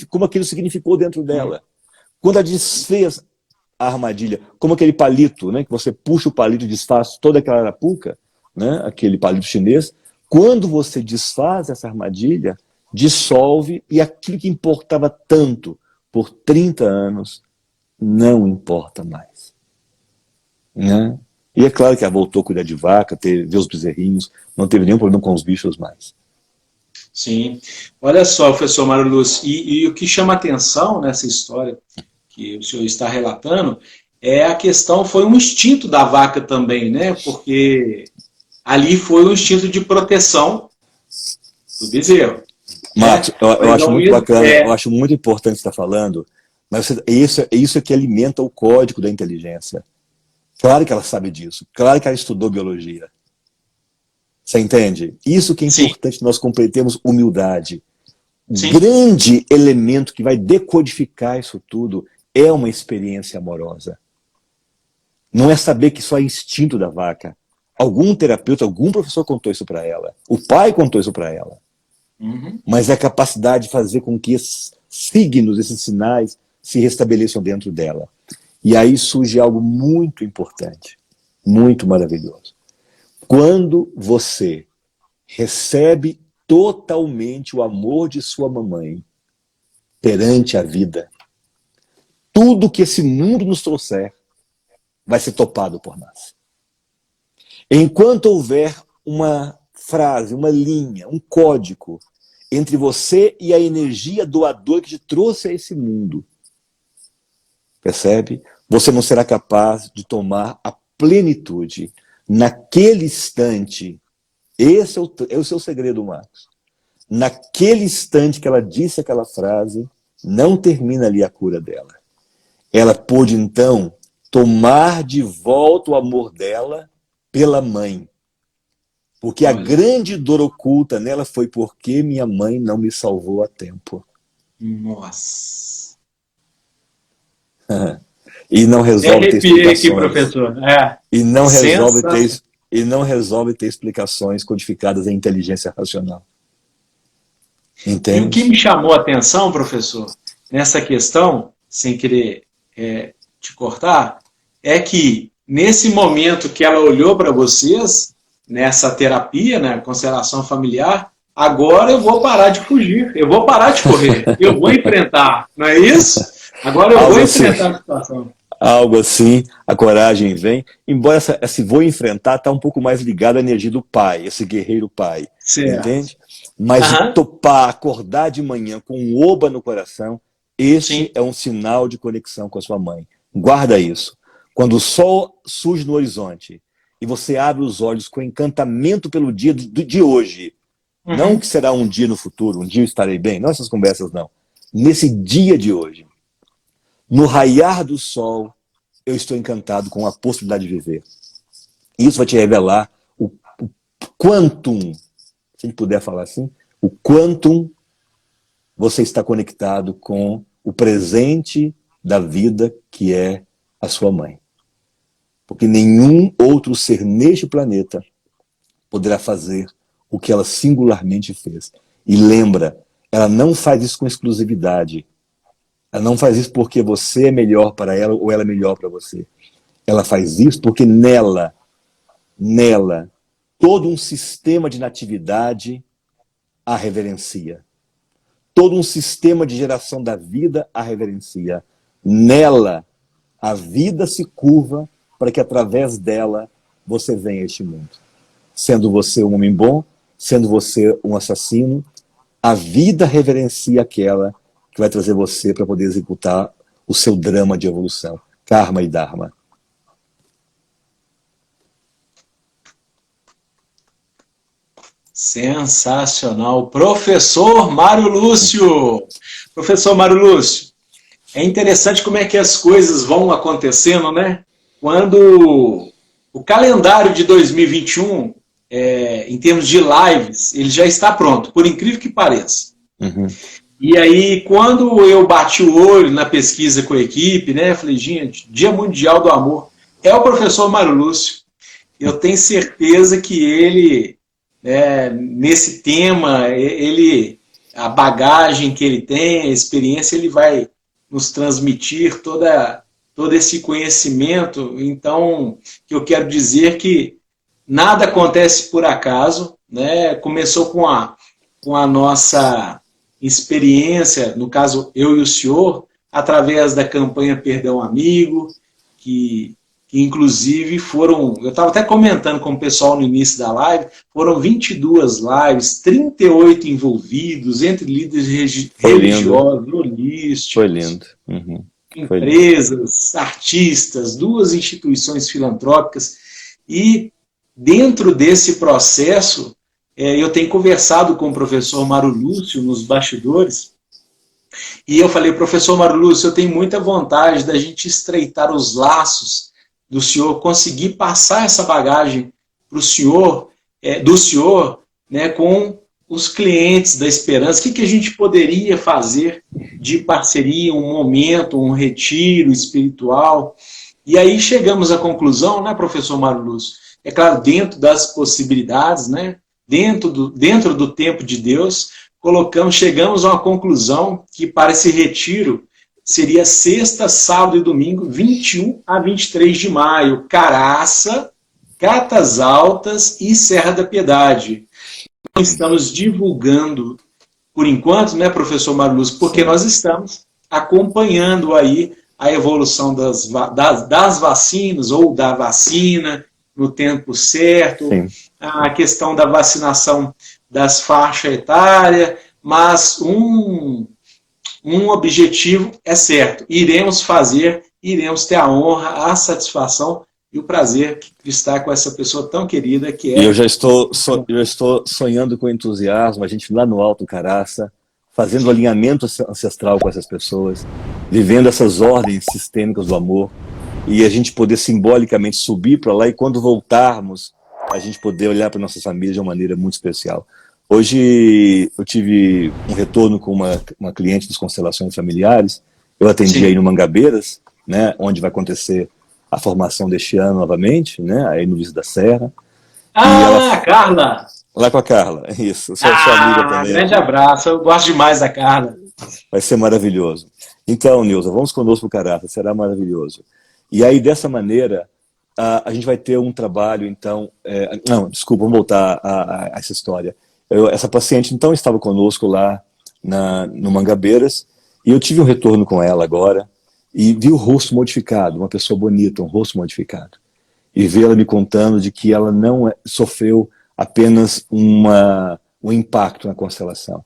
como aquilo significou dentro dela. Quando ela desfez a armadilha, como aquele palito, né, que você puxa o palito e desfaz toda aquela arapuca, né, aquele palito chinês, quando você desfaz essa armadilha, dissolve e aquilo que importava tanto por 30 anos não importa mais. Né? E é claro que ela voltou a cuidar de vaca, ver os bezerrinhos, não teve nenhum problema com os bichos mais. sim. Olha só, professor Mário Lúcio, e o que chama atenção nessa história que o senhor está relatando é a questão, foi um instinto da vaca também, né? Porque ali foi um instinto de proteção do bezerro. Marcos, Né? eu Mas acho ao muito mesmo, bacana, eu acho muito importante você estar falando, mas isso que alimenta o código da inteligência. Claro que ela sabe disso, claro que ela estudou biologia. Você entende? Isso que é sim, importante, nós compreendemos humildade. O sim, grande elemento que vai decodificar isso tudo é uma experiência amorosa. Não é saber que só é instinto da vaca. Algum terapeuta, algum professor contou isso para ela. O pai contou isso para ela. uhum. Mas é a capacidade de fazer com que esses signos, esses sinais, se restabeleçam dentro dela. E aí surge algo muito importante, muito maravilhoso. Quando você recebe totalmente o amor de sua mamãe perante a vida, tudo que esse mundo nos trouxer vai ser topado por nós. Enquanto houver uma frase, uma linha, um código entre você e a energia doadora que te trouxe a esse mundo, percebe? Você não será capaz de tomar a plenitude naquele instante. Esse é o seu segredo, Marcos. Naquele instante que ela disse aquela frase, não termina ali a cura dela. Ela pôde, então, tomar de volta o amor dela pela mãe. Porque a Olha, grande dor oculta nela foi porque minha mãe não me salvou a tempo. nossa. E não Me resolve ter arrepiei aqui, explicações. professor. É, E não resolve ter, sensacional. e não resolve ter explicações codificadas em inteligência racional. E o que Entende? me chamou a atenção, professor, nessa questão, sem querer te cortar, é que nesse momento que ela olhou para vocês, nessa terapia, né, constelação familiar, agora eu vou parar de fugir, eu vou parar de correr, eu vou enfrentar, não é isso? Agora eu vou Algo assim. enfrentar a situação. Algo assim, a coragem vem. Embora esse vou enfrentar está um pouco mais ligado à energia do pai, esse guerreiro pai. Certo. Entende? Mas de Aham, topar, acordar de manhã com um oba no coração, esse sim. é um sinal de conexão com a sua mãe. Guarda isso. Quando o sol surge no horizonte e você abre os olhos com encantamento pelo dia de hoje, não Uhum. que será um dia no futuro, um dia eu estarei bem, não essas conversas não. Nesse dia de hoje, no raiar do sol, eu estou encantado com a possibilidade de viver. Isso vai te revelar o quantum, se a gente puder falar assim, o quantum você está conectado com o presente da vida que é a sua mãe. Porque nenhum outro ser neste planeta poderá fazer o que ela singularmente fez. E lembra, ela não faz isso com exclusividade. Ela não faz isso porque você é melhor para ela ou ela é melhor para você. Ela faz isso porque nela, todo um sistema de natividade a reverencia. Todo um sistema de geração da vida a reverencia. Nela, a vida se curva para que através dela você venha a este mundo. Sendo você um homem bom, sendo você um assassino, a vida reverencia aquela que vai trazer você para poder executar o seu drama de evolução. Karma e Dharma. Sensacional. Professor Mário Lúcio. Professor Mário Lúcio, é interessante como é que as coisas vão acontecendo, né? Quando o calendário de 2021 em termos de lives, ele já está pronto, por incrível que pareça. Uhum. E aí, quando eu bati o olho na pesquisa com a equipe, né, eu falei, gente, Dia Mundial do Amor, é o professor Mário Lúcio. Eu tenho certeza que ele, nesse tema, a bagagem que ele tem, a experiência, ele vai nos transmitir todo esse conhecimento. Então, eu quero dizer que nada acontece por acaso, né? Começou com a nossa experiência, no caso eu e o senhor, através da campanha Perdão Amigo, que inclusive foram, eu estava até comentando com o pessoal no início da live, foram 22 lives, 38 envolvidos, entre líderes religiosos, holísticos, foi lindo. Uhum. Empresas, artistas, 2 instituições filantrópicas, e dentro desse processo, eu tenho conversado com o professor Mário Lúcio nos bastidores, e eu falei, professor Mário Lúcio, eu tenho muita vontade da gente estreitar os laços do senhor, conseguir passar essa bagagem para o senhor, do senhor, né, com os clientes da Esperança. O que a gente poderia fazer de parceria, um momento, um retiro espiritual? E aí chegamos à conclusão, né, professor Mário Lúcio? É claro, dentro das possibilidades, né, dentro do tempo de Deus, chegamos a uma conclusão que para esse retiro seria sexta, sábado e domingo, 21 a 23 de maio, Caraça, Catas Altas e Serra da Piedade. Estamos divulgando, por enquanto, né, professor Mário Lúcio, porque nós estamos acompanhando aí a evolução das vacinas, ou da vacina, no tempo certo, sim, a questão da vacinação das faixas etárias, mas um objetivo é certo, iremos ter a honra, a satisfação e o prazer de estar com essa pessoa tão querida que é... Eu já estou sonhando com entusiasmo, a gente lá no Alto Caraça, fazendo alinhamento ancestral com essas pessoas, vivendo essas ordens sistêmicas do amor, e a gente poder simbolicamente subir para lá, e quando voltarmos, a gente poder olhar para nossas famílias de uma maneira muito especial. Hoje eu tive um retorno com uma cliente das constelações familiares, eu atendi Sim. aí no Mangabeiras, né, onde vai acontecer a formação deste ano novamente, né, aí no Luiz da Serra. Ah, Carla! Lá com a Carla, isso, sua amiga também. Grande abraço, eu gosto demais da Carla. Vai ser maravilhoso. Então, Nilza, vamos conosco para o Caraça, será maravilhoso. E aí, dessa maneira, a gente vai ter um trabalho, então... não, desculpa, vamos voltar a essa história. Essa paciente, então, estava conosco lá no Mangabeiras, e eu tive um retorno com ela agora, e vi o rosto modificado, uma pessoa bonita, um rosto modificado. E vi ela me contando de que ela não sofreu apenas um impacto na constelação,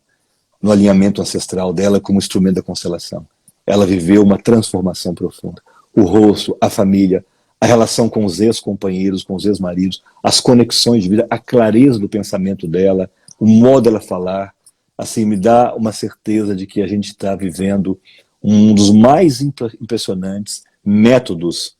no alinhamento ancestral dela como instrumento da constelação. Ela viveu uma transformação profunda. O rosto, a família, a relação com os ex-companheiros, com os ex-maridos, as conexões de vida, a clareza do pensamento dela, o modo dela falar, assim, me dá uma certeza de que a gente está vivendo um dos mais impressionantes métodos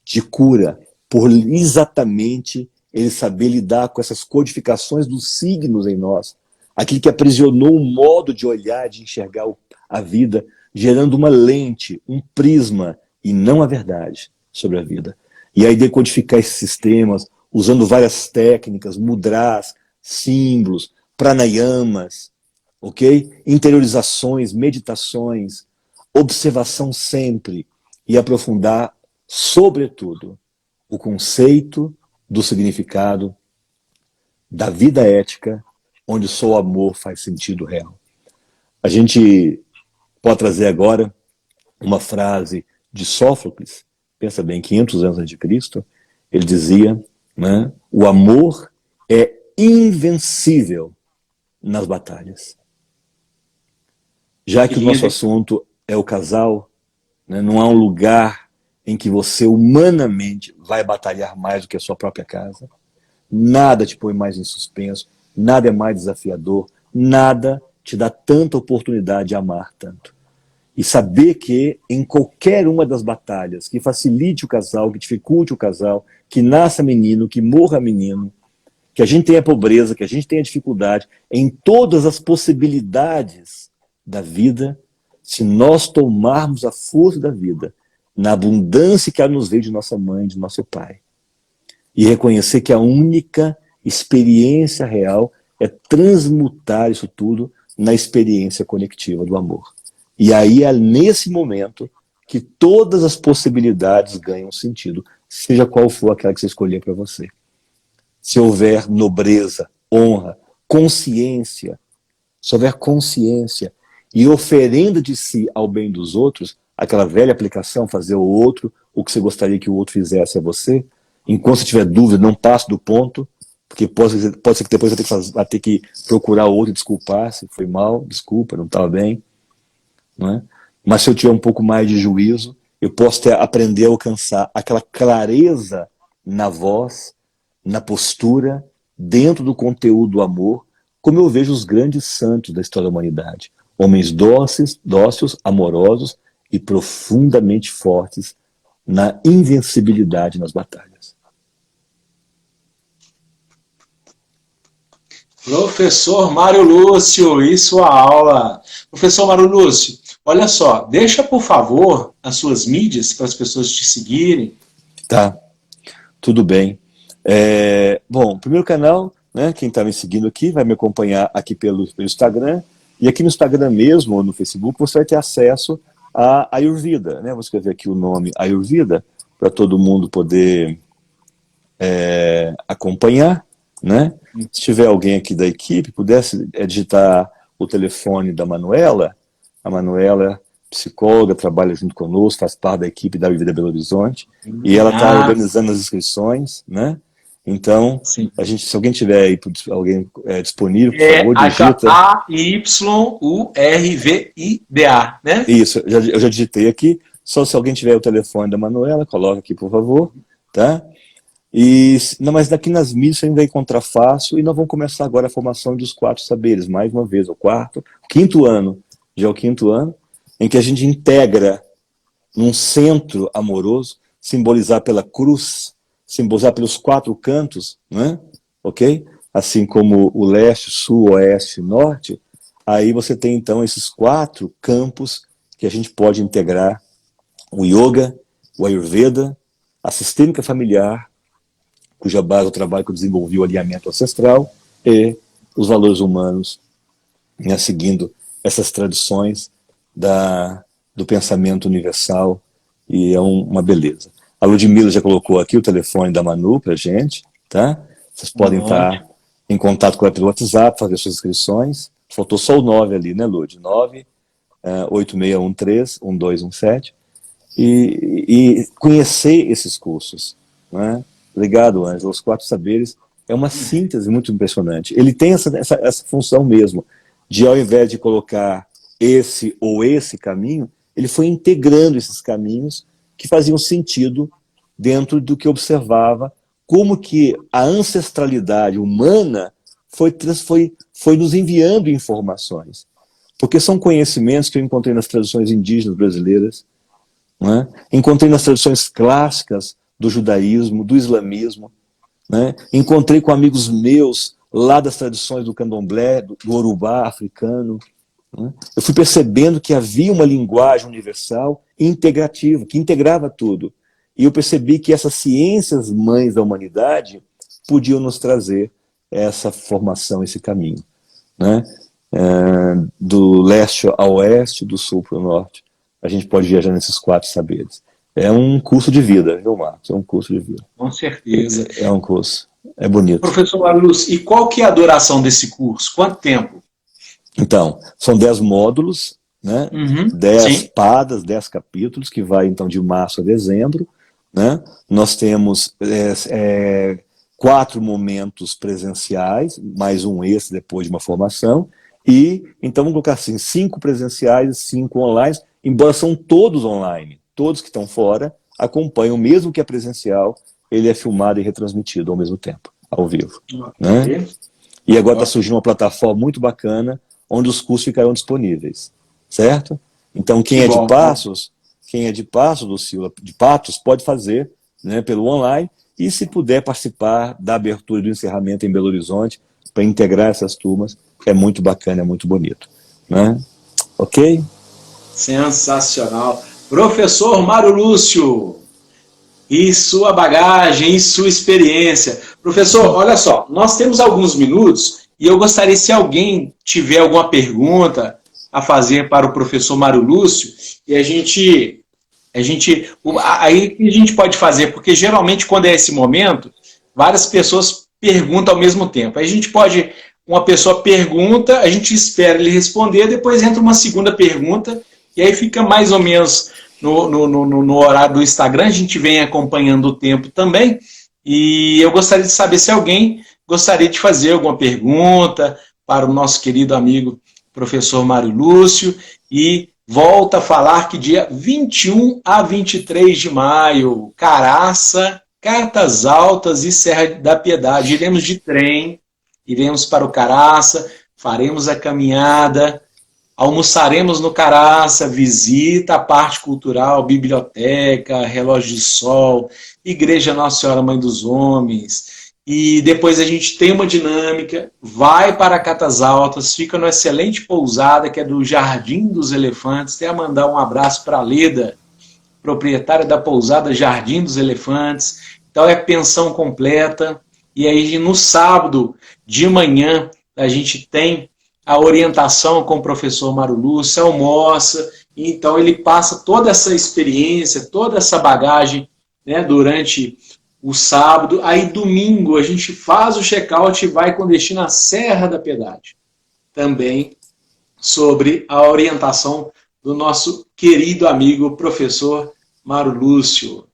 de cura, por exatamente ele saber lidar com essas codificações dos signos em nós, aquilo que aprisionou o modo de olhar, de enxergar a vida, gerando uma lente, um prisma, e não a verdade sobre a vida. E aí decodificar esses sistemas, usando várias técnicas, mudras, símbolos, pranayamas, ok? Interiorizações, meditações, observação sempre, e aprofundar, sobretudo, o conceito do significado da vida ética, onde só o amor faz sentido real. A gente pode trazer agora uma frase de Sófocles, pensa bem, 500 anos antes de Cristo, ele dizia, né, o amor é invencível nas batalhas. Já que o nosso assunto é o casal, né, não há um lugar em que você humanamente vai batalhar mais do que a sua própria casa. Nada te põe mais em suspenso, nada é mais desafiador, nada te dá tanta oportunidade de amar tanto. E saber que em qualquer uma das batalhas que facilite o casal, que dificulte o casal, que nasça menino, que morra menino, que a gente tenha pobreza, que a gente tenha dificuldade, em todas as possibilidades da vida, se nós tomarmos a força da vida, na abundância que ela nos veio de nossa mãe, de nosso pai, e reconhecer que a única experiência real é transmutar isso tudo na experiência conectiva do amor. E aí é nesse momento que todas as possibilidades ganham sentido, seja qual for aquela que você escolher para você. Se houver nobreza, honra, consciência, se houver consciência e oferenda de si ao bem dos outros, aquela velha aplicação, fazer ao outro o que você gostaria que o outro fizesse a você, enquanto você tiver dúvida, não passe do ponto, porque pode ser que depois você vai ter que procurar o outro e desculpar, se foi mal, desculpa, não estava bem. Não é? Mas se eu tiver um pouco mais de juízo, eu posso aprender a alcançar aquela clareza na voz, na postura, dentro do conteúdo do amor, como eu vejo os grandes santos da história da humanidade. Homens dóceis, amorosos e profundamente fortes na invencibilidade nas batalhas. Professor Mário Lúcio e sua aula. Professor Mário Lúcio, olha só, deixa por favor as suas mídias para as pessoas te seguirem. Tá, tudo bem. Bom, primeiro canal, né, quem está me seguindo aqui vai me acompanhar aqui pelo Instagram, e aqui no Instagram mesmo, ou no Facebook, você vai ter acesso a Ayurveda, né? Vou escrever aqui o nome Ayurveda, para todo mundo poder acompanhar, né? Se tiver alguém aqui da equipe, pudesse digitar o telefone da Manuela. A Manuela é psicóloga, trabalha junto conosco, faz parte da equipe da Ayurveda Belo Horizonte, e ela está organizando as inscrições, né? Então, se alguém tiver aí, alguém disponível, por favor, digita. Ayurvida, né? Isso, eu já digitei aqui. Só se alguém tiver o telefone da Manuela, coloca aqui, por favor, tá? Mas daqui nas mídias você ainda vai encontrar fácil, e nós vamos começar agora a formação dos 4 saberes, mais uma vez, o quinto ano, já é o 5º ano, em que a gente integra num centro amoroso, simbolizar pela cruz, simbolizar pelos 4 cantos, né? Ok? Assim como o leste, sul, oeste e norte, aí você tem então esses 4 campos que a gente pode integrar: o yoga, o ayurveda, a sistêmica familiar, cuja base é o trabalho que eu desenvolvi, o alinhamento ancestral, e os valores humanos, né, seguindo essas tradições do pensamento universal, e é uma beleza. A Ludmila já colocou aqui o telefone da Manu para a gente, tá? Vocês podem estar em contato com ela pelo WhatsApp, fazer suas inscrições. Faltou só o 9 ali, né, Lud? 98613-1217. E conhecer esses cursos, né? Obrigado, Ângela. Os 4 saberes é uma síntese muito impressionante. Ele tem essa função mesmo, de ao invés de colocar esse ou esse caminho, ele foi integrando esses caminhos que faziam sentido dentro do que observava, como que a ancestralidade humana foi nos enviando informações. Porque são conhecimentos que eu encontrei nas tradições indígenas brasileiras, né? Encontrei nas tradições clássicas do judaísmo, do islamismo, né? Encontrei com amigos meus lá das tradições do candomblé, do urubá africano, né? Eu fui percebendo que havia uma linguagem universal integrativa, que integrava tudo. E eu percebi que essas ciências mães da humanidade podiam nos trazer essa formação, esse caminho, né? Do leste ao oeste, do sul para o norte. A gente pode viajar nesses 4 saberes. É um curso de vida, viu, Marcos? É um curso de vida. Com certeza. É um curso. É bonito. Professor Marluz, e qual que é a duração desse curso? Quanto tempo? Então, são 10 módulos, né? 10 padas, 10 capítulos, que vai então de março a dezembro, né? Nós temos 4 momentos presenciais, mais um esse depois de uma formação, e então vamos colocar assim, 5 presenciais e 5 online, embora são todos online. Todos que estão fora acompanham, mesmo que é presencial, ele é filmado e retransmitido ao mesmo tempo, ao vivo. Né? E agora está surgindo uma plataforma muito bacana, onde os cursos ficarão disponíveis, certo? Então quem é de Passos, Lucila, de Patos, pode fazer né, pelo online, e se puder participar da abertura do encerramento em Belo Horizonte, para integrar essas turmas, é muito bacana, é muito bonito. Né? Ok? Sensacional. Professor Mário Lúcio, e sua bagagem, e sua experiência. Professor, olha só, nós temos alguns minutos e eu gostaria, se alguém tiver alguma pergunta a fazer para o professor Mário Lúcio, e aí o que a gente pode fazer? Porque geralmente quando é esse momento, várias pessoas perguntam ao mesmo tempo. Aí a gente pode, uma pessoa pergunta, a gente espera ele responder, depois entra uma segunda pergunta, e aí fica mais ou menos no horário do Instagram, a gente vem acompanhando o tempo também, e eu gostaria de saber se alguém gostaria de fazer alguma pergunta para o nosso querido amigo professor Mário Lúcio, e volta a falar que dia 21 a 23 de maio, Caraça, Cartas Altas e Serra da Piedade. Iremos de trem, iremos para o Caraça, faremos a caminhada, almoçaremos no Caraça, visita a parte cultural, biblioteca, relógio de sol, Igreja Nossa Senhora Mãe dos Homens. E depois a gente tem uma dinâmica, vai para Catas Altas, fica numa excelente pousada, que é do Jardim dos Elefantes. Até mandar um abraço para a Leda, proprietária da pousada Jardim dos Elefantes. Então é pensão completa. E aí no sábado de manhã a gente tem a orientação com o professor Mário Lúcio, almoça, então ele passa toda essa experiência, toda essa bagagem, né, durante o sábado. Aí domingo a gente faz o check-out e vai com destino à Serra da Piedade. Também sobre a orientação do nosso querido amigo professor Mário Lúcio.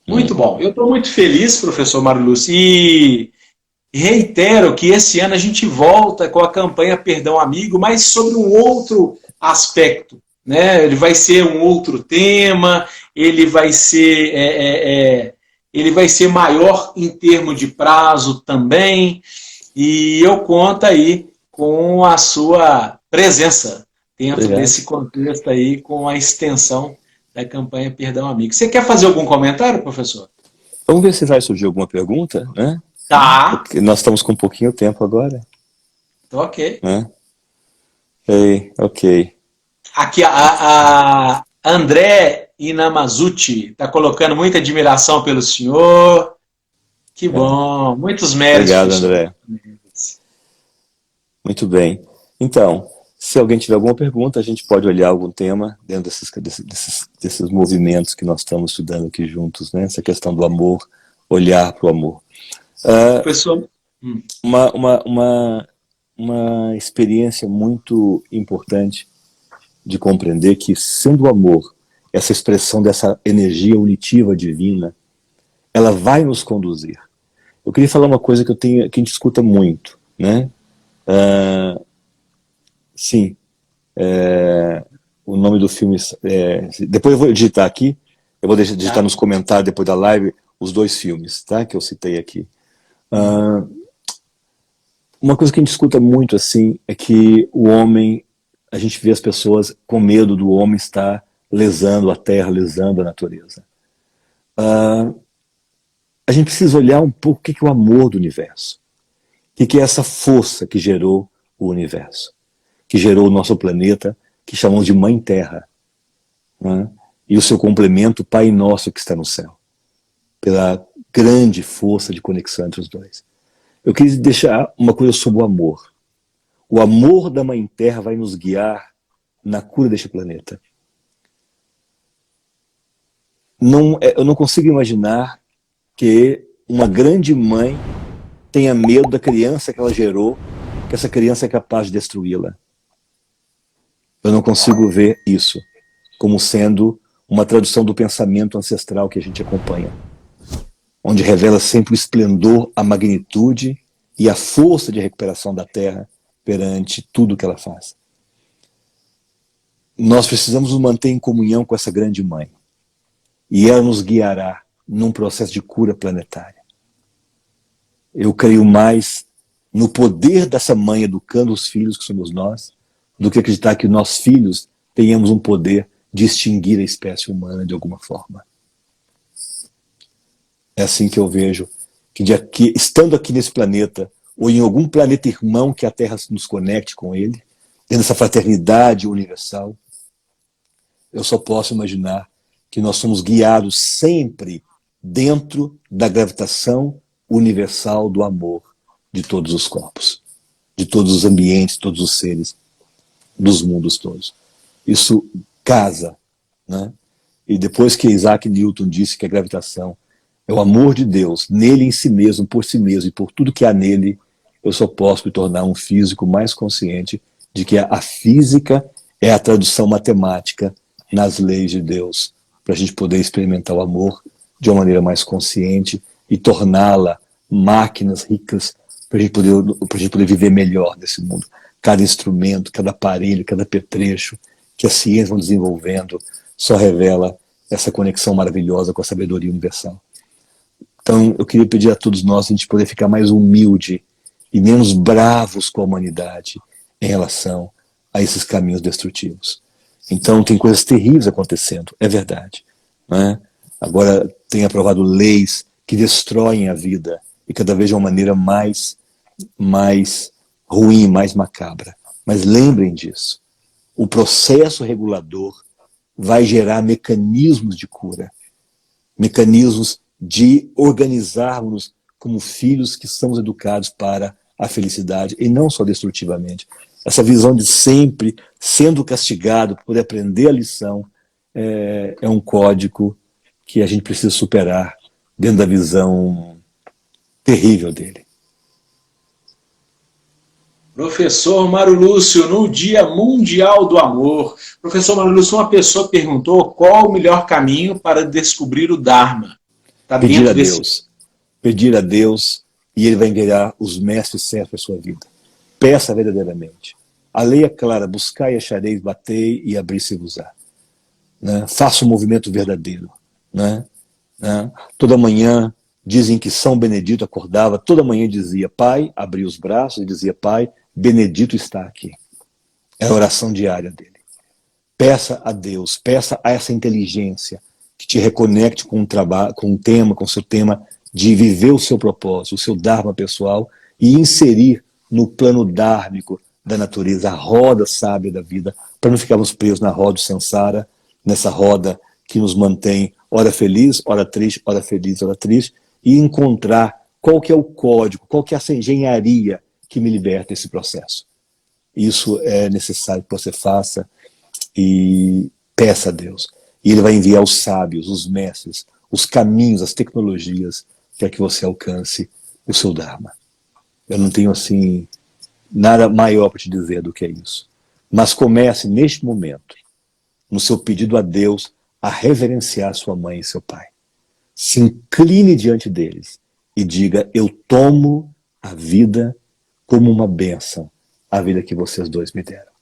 Muito bom. Eu estou muito feliz, professor Mário Lúcio, e reitero que esse ano a gente volta com a campanha Perdão Amigo, mas sobre um outro aspecto. Né? Ele vai ser um outro tema, ele vai ser maior em termos de prazo também, e eu conto aí com a sua presença dentro desse contexto aí, com a extensão da campanha Perdão Amigo. Você quer fazer algum comentário, professor? Vamos ver se vai surgir alguma pergunta, né? Tá. Porque nós estamos com um pouquinho tempo agora. Ok. Né? Ok. Aqui a André Inamazuti está colocando muita admiração pelo senhor. Que bom. Muitos méritos. Obrigado, André. Muito bem. Então, se alguém tiver alguma pergunta, a gente pode olhar algum tema dentro desses movimentos que nós estamos estudando aqui juntos, né? Essa questão do amor, olhar para o amor. Professor, uma experiência muito importante de compreender que, sendo o amor essa expressão dessa energia unitiva divina, ela vai nos conduzir. Eu queria falar uma coisa que a gente escuta muito, né? Sim, o nome do filme, depois eu vou digitar aqui, eu vou digitar nos comentários depois da live os 2 filmes, tá? Que eu citei aqui. Uma coisa que a gente escuta muito assim é que o homem, a gente vê as pessoas com medo do homem estar lesando a terra, lesando a natureza. A gente precisa olhar um pouco o que é o amor do universo, o que é essa força que gerou o universo, que gerou o nosso planeta, que chamamos de Mãe Terra, né? E o seu complemento, Pai Nosso que está no céu, pela grande força de conexão entre os dois. Eu queria deixar uma coisa sobre o amor. O amor da Mãe Terra vai nos guiar na cura deste planeta. Eu não consigo imaginar que uma grande mãe tenha medo da criança que ela gerou, que essa criança é capaz de destruí-la. Eu não consigo ver isso como sendo uma tradução do pensamento ancestral que a gente acompanha, onde revela sempre o esplendor, a magnitude e a força de recuperação da Terra perante tudo que ela faz. Nós precisamos nos manter em comunhão com essa grande mãe, e ela nos guiará num processo de cura planetária. Eu creio mais no poder dessa mãe educando os filhos que somos nós, do que acreditar que nossos filhos tenhamos um poder de extinguir a espécie humana de alguma forma. É assim que eu vejo que, estando aqui nesse planeta, ou em algum planeta irmão que a Terra nos conecte com ele, dentro dessa fraternidade universal, eu só posso imaginar que nós somos guiados sempre dentro da gravitação universal do amor de todos os corpos, de todos os ambientes, todos os seres, dos mundos todos. Isso casa, né? E depois que Isaac Newton disse que a gravitação é o amor de Deus, nele, em si mesmo, por si mesmo e por tudo que há nele, eu só posso me tornar um físico mais consciente de que a física é a tradução matemática nas leis de Deus, para a gente poder experimentar o amor de uma maneira mais consciente e torná-la máquinas ricas para a gente poder viver melhor nesse mundo. Cada instrumento, cada aparelho, cada petrecho que a ciência vai desenvolvendo só revela essa conexão maravilhosa com a sabedoria universal. Então, eu queria pedir a todos nós a gente poder ficar mais humilde e menos bravos com a humanidade em relação a esses caminhos destrutivos. Então, tem coisas terríveis acontecendo, é verdade, né? Agora, tem aprovado leis que destroem a vida e cada vez de uma maneira mais ruim, mais macabra. Mas lembrem disso. O processo regulador vai gerar mecanismos de cura, mecanismos de organizarmos como filhos que somos educados para a felicidade e não só destrutivamente. Essa visão de sempre sendo castigado por aprender a lição é um código que a gente precisa superar dentro da visão terrível dele. Professor Mário Lúcio, no Dia Mundial do Amor. Professor Mário Lúcio, uma pessoa perguntou qual o melhor caminho para descobrir o Dharma. Tá pedir a Deus. Pedir a Deus e Ele vai enviar os mestres certos para a sua vida. Peça verdadeiramente. A lei é clara, buscai e achareis, batei e abri-se-vos-á. Né? Faça um movimento verdadeiro. Né? Toda manhã dizem que São Benedito acordava, toda manhã dizia, Pai, abria os braços e dizia, Pai, Benedito está aqui. É a oração diária dele. Peça a Deus, peça a essa inteligência que te reconecte com o seu tema de viver o seu propósito, o seu dharma pessoal e inserir no plano dármico da natureza a roda sábia da vida, para não ficarmos presos na roda do samsara, nessa roda que nos mantém ora feliz, ora triste, ora feliz, ora triste, e encontrar qual que é o código, qual que é essa engenharia que me liberta desse processo. Isso é necessário que você faça e peça a Deus. E Ele vai enviar os sábios, os mestres, os caminhos, as tecnologias, para que você alcance o seu Dharma. Eu não tenho, assim, nada maior para te dizer do que isso. Mas comece, neste momento, no seu pedido a Deus, a reverenciar sua mãe e seu pai. Se incline diante deles e diga, eu tomo a vida como uma bênção, a vida que vocês dois me deram.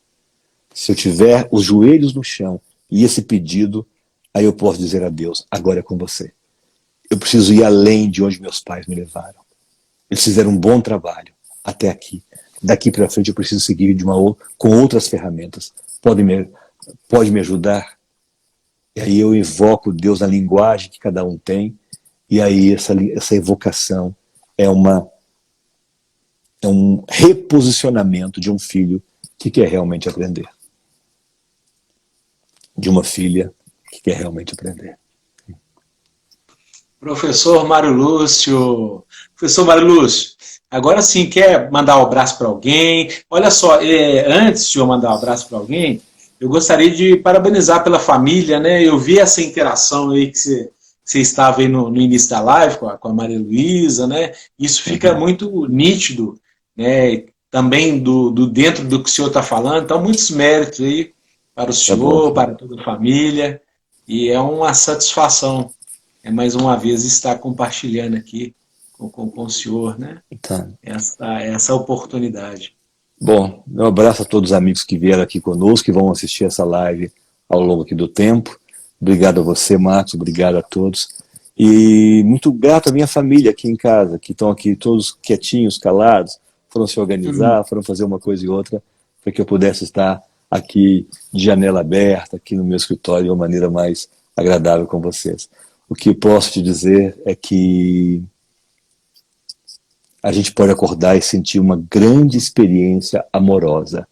Se eu tiver os joelhos no chão e esse pedido, aí eu posso dizer a Deus, agora é com você. Eu preciso ir além de onde meus pais me levaram. Eles fizeram um bom trabalho até aqui. Daqui para frente eu preciso seguir com outras ferramentas. Pode me ajudar? E aí eu invoco Deus na linguagem que cada um tem, e aí essa evocação é um reposicionamento de um filho que quer realmente aprender. De uma filha que quer realmente aprender. Professor Mário Lúcio. Professor Mário Lúcio, agora sim, quer mandar um abraço para alguém? Olha só, antes de eu mandar um abraço para alguém, eu gostaria de parabenizar pela família, né? Eu vi essa interação aí que você estava aí no início da live com a Maria Luísa, né? Isso fica muito nítido, né? Também dentro do que o senhor está falando. Então, muitos méritos aí para o senhor, para toda a família. E é uma satisfação, mais uma vez, estar compartilhando aqui com o senhor, né? Tá. Essa oportunidade. Bom, um abraço a todos os amigos que vieram aqui conosco, que vão assistir essa live ao longo aqui do tempo. Obrigado a você, Marcos, obrigado a todos. E muito grato à minha família aqui em casa, que estão aqui todos quietinhos, calados, foram se organizar, foram fazer uma coisa e outra, para que eu pudesse estar aqui de janela aberta, aqui no meu escritório, de uma maneira mais agradável com vocês. O que posso te dizer é que a gente pode acordar e sentir uma grande experiência amorosa.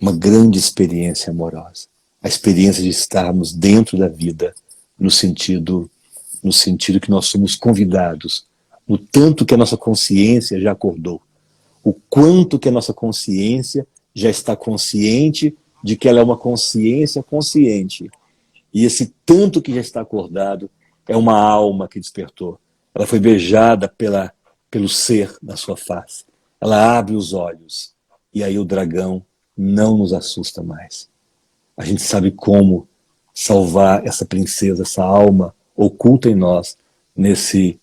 Uma grande experiência amorosa. A experiência de estarmos dentro da vida, no sentido que nós somos convidados, no tanto que a nossa consciência já acordou, o quanto que a nossa consciência já está consciente de que ela é uma consciência consciente. E esse tanto que já está acordado é uma alma que despertou. Ela foi beijada pelo ser na sua face. Ela abre os olhos e aí o dragão não nos assusta mais. A gente sabe como salvar essa princesa, essa alma oculta em nós, nesse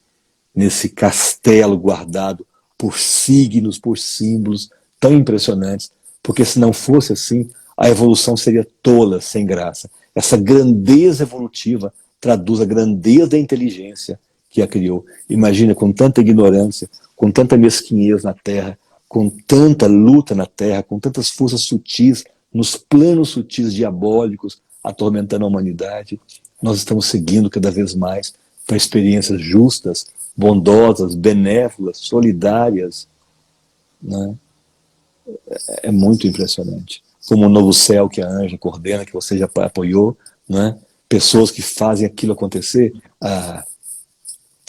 castelo guardado por signos, por símbolos tão impressionantes, porque se não fosse assim, a evolução seria tola, sem graça. Essa grandeza evolutiva traduz a grandeza da inteligência que a criou. Imagina, com tanta ignorância, com tanta mesquinhez na Terra, com tanta luta na Terra, com tantas forças sutis, nos planos sutis diabólicos, atormentando a humanidade, nós estamos seguindo cada vez mais para experiências justas, bondosas, benévolas, solidárias. Né? É muito impressionante. Como o Novo Céu que a Ângela coordena, que você já apoiou, né? Pessoas que fazem aquilo acontecer,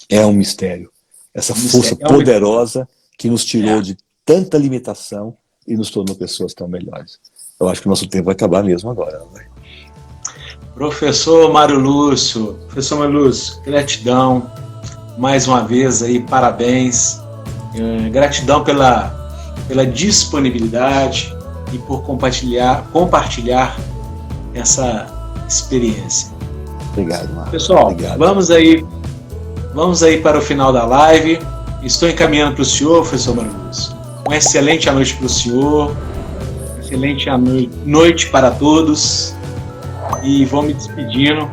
é um mistério. Essa força poderosa que nos tirou de tanta limitação e nos tornou pessoas tão melhores. Eu acho que o nosso tempo vai acabar mesmo agora. Né? Professor Mário Lúcio, gratidão mais uma vez aí, parabéns, gratidão pela disponibilidade e por compartilhar essa experiência. Obrigado, Mário. Pessoal, obrigado. Vamos aí para o final da live. Estou encaminhando para o senhor, professor Mário Lúcio. Uma excelente noite para o senhor, excelente noite para todos. E vou me despedindo.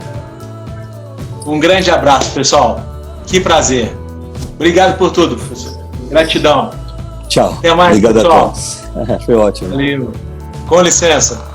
Um grande abraço, pessoal. Que prazer. Obrigado por tudo, professor. Gratidão. Tchau. Até mais, obrigado pessoal. a todos. Foi ótimo. Valeu. Com licença.